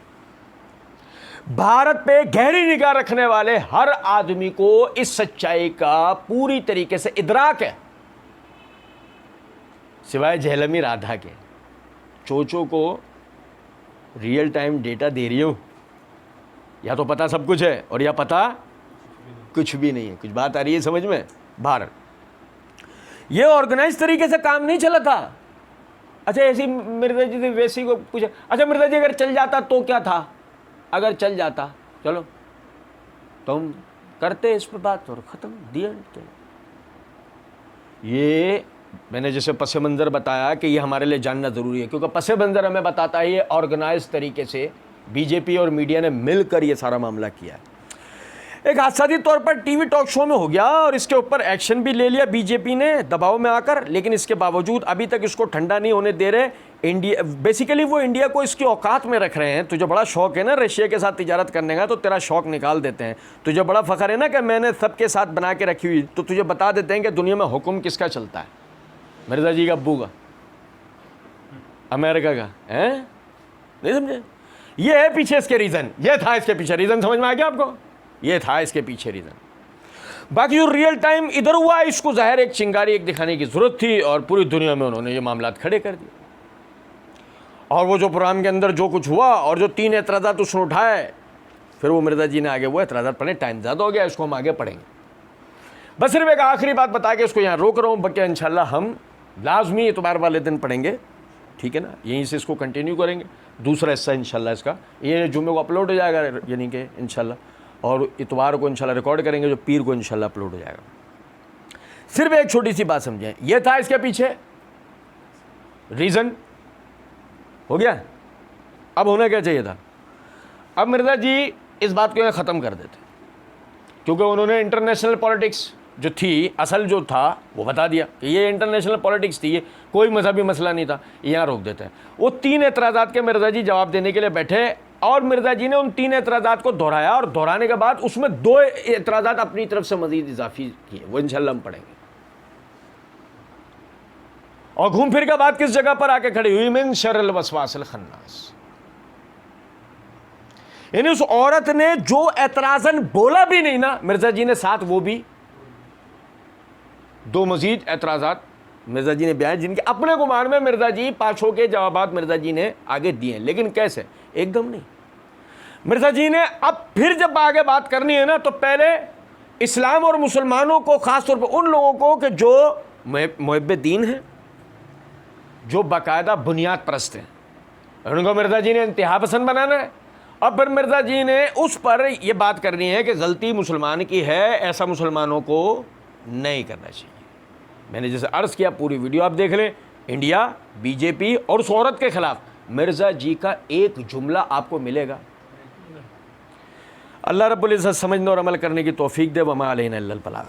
Speaker 2: भारत पे गहरी निगाह रखने वाले हर आदमी को इस सच्चाई का पूरी तरीके से इदराक है, सिवाय जहलमी राधा के। चोचो को रियल टाइम डेटा दे रही हूँ, या तो पता सब कुछ है और या पता कुछ भी नहीं है। कुछ बात आ रही है समझ में? भारत ये ऑर्गेनाइज तरीके से काम नहीं चला था। अच्छा ऐसी मिर्जा जी से वैसी को पूछा, अच्छा मिर्जा जी अगर चल जाता तो क्या था? अगर चल जाता चलो तो हम करते इस पर बात और ख़त्म, दिया। ये मैंने जैसे पस मंज़र बताया कि ये हमारे लिए जानना ज़रूरी है, क्योंकि पस मंज़र हमें बताता है ये ऑर्गेनाइज तरीके से बीजेपी और मीडिया ने मिलकर ये सारा मामला किया है। एक हादसाती तौर पर टीवी टॉक शो में हो गया और इसके ऊपर एक्शन भी ले लिया बीजेपी ने दबाव में आकर, लेकिन इसके बावजूद अभी तक इसको ठंडा नहीं होने दे रहे। इंडिया बेसिकली वो इंडिया को इसकी औकात में रख रहे हैं। तुझे बड़ा शौक है ना रशिया के साथ तिजारत करने का, तो तेरा शौक निकाल देते हैं। तुझे बड़ा फ़ख्र है ना कि मैंने सबके साथ बना के रखी हुई, तो तुझे बता देते हैं कि दुनिया में हुक्म किसका चलता है? मिर्जा जी का अब्बू का, अमेरिका का है। नहीं समझे? ये है पीछे इसके रीज़न, ये था इसके पीछे रीज़न। समझ में आ गया आपको? ये था इसके पीछे रीज़न। बाकी जो रियल टाइम इधर हुआ, इसको ज़ाहिर एक चिंगारी एक दिखाने की ज़रूरत थी और पूरी दुनिया में उन्होंने ये मामलात खड़े कर दिए। और वो जो प्रोग्राम के अंदर जो कुछ हुआ और जो 3 एतराज़ात उसने उठाए, फिर वो मिर्जा जी ने आगे वो एतराज़ात पढ़े। टाइम ज़्यादा हो गया, इसको हम आगे पढ़ेंगे। बस सिर्फ एक आखिरी बात बता के इसको यहाँ रोक रहा हूँ, बाकी इंशाल्लाह हम लाजमी इतवार वाले दिन पढ़ेंगे, ठीक है ना? यहीं से इसको कंटिन्यू करेंगे। दूसरा हिस्सा इंशाल्लाह इसका ये जुम्मे को अपलोड हो जाएगा, यानी कि इंशाल्लाह, और इतवार को इंशाल्लाह रिकॉर्ड करेंगे, जो पीर को इंशाल्लाह अपलोड हो जाएगा। सिर्फ एक छोटी सी बात समझें, ये था इसके पीछे रीज़न। हो गया? अब होना क्या चाहिए था? अब मिर्जा जी इस बात को यहाँ ख़त्म कर देते, क्योंकि उन्होंने इंटरनेशनल पॉलिटिक्स जो थी, असल जो था वो बता दिया कि ये इंटरनेशनल पॉलिटिक्स थी, ये कोई मजहबी मसला नहीं था, यहाँ रोक देते हैं। वो 3 एतराज़ात के मिर्जा जी जवाब देने के लिए बैठे और मिर्जा जी ने उन 3 एतराज़ात को दोहराया और दोहराने के बाद उसमें 2 एतराज़ात अपनी तरफ से मज़ीद इजाफी किए, वो इंशाल्लाह हम पढ़ेंगे। और घूम फिर के बाद किस जगह पर आके खड़ी हुई? मिन शर्रिल वसवासिल खन्नास। यानी उस औरत ने जो एतराज़न बोला भी नहीं ना मिर्जा जी ने, साथ वो भी 2 मजीद एतराज़ात मिर्जा जी ने बयान, जिनके अपने गुमान में मिर्जा जी पाँचों के जवाबात मिर्जा जी ने आगे दिए। लेकिन कैसे? एकदम नहीं। मिर्जा जी ने अब फिर जब आगे बात करनी है ना, तो पहले इस्लाम और मुसलमानों को, ख़ास तौर पर उन लोगों को कि जो मुहब्बे दीन हैं, जो बाकायदा बुनियाद परस्त हैं, उनको मिर्जा जी ने इंतहा पसंद बनाना है। अब फिर मिर्जा जी ने उस पर यह बात करनी है कि गलती मुसलमान की है, ऐसा मुसलमानों को नहीं करना चाहिए। मैंने जैसे अर्ज़ किया, पूरी वीडियो आप देख लें। इंडिया, बीजेपी और उस औरत के ख़िलाफ़ मिर्जा जी का एक जुमला आपको मिलेगा। अल्लाह रब्बुल इज़्ज़त समझने और अमल करने की तौफीक दे। वमा अलैना इल्लल बलाग।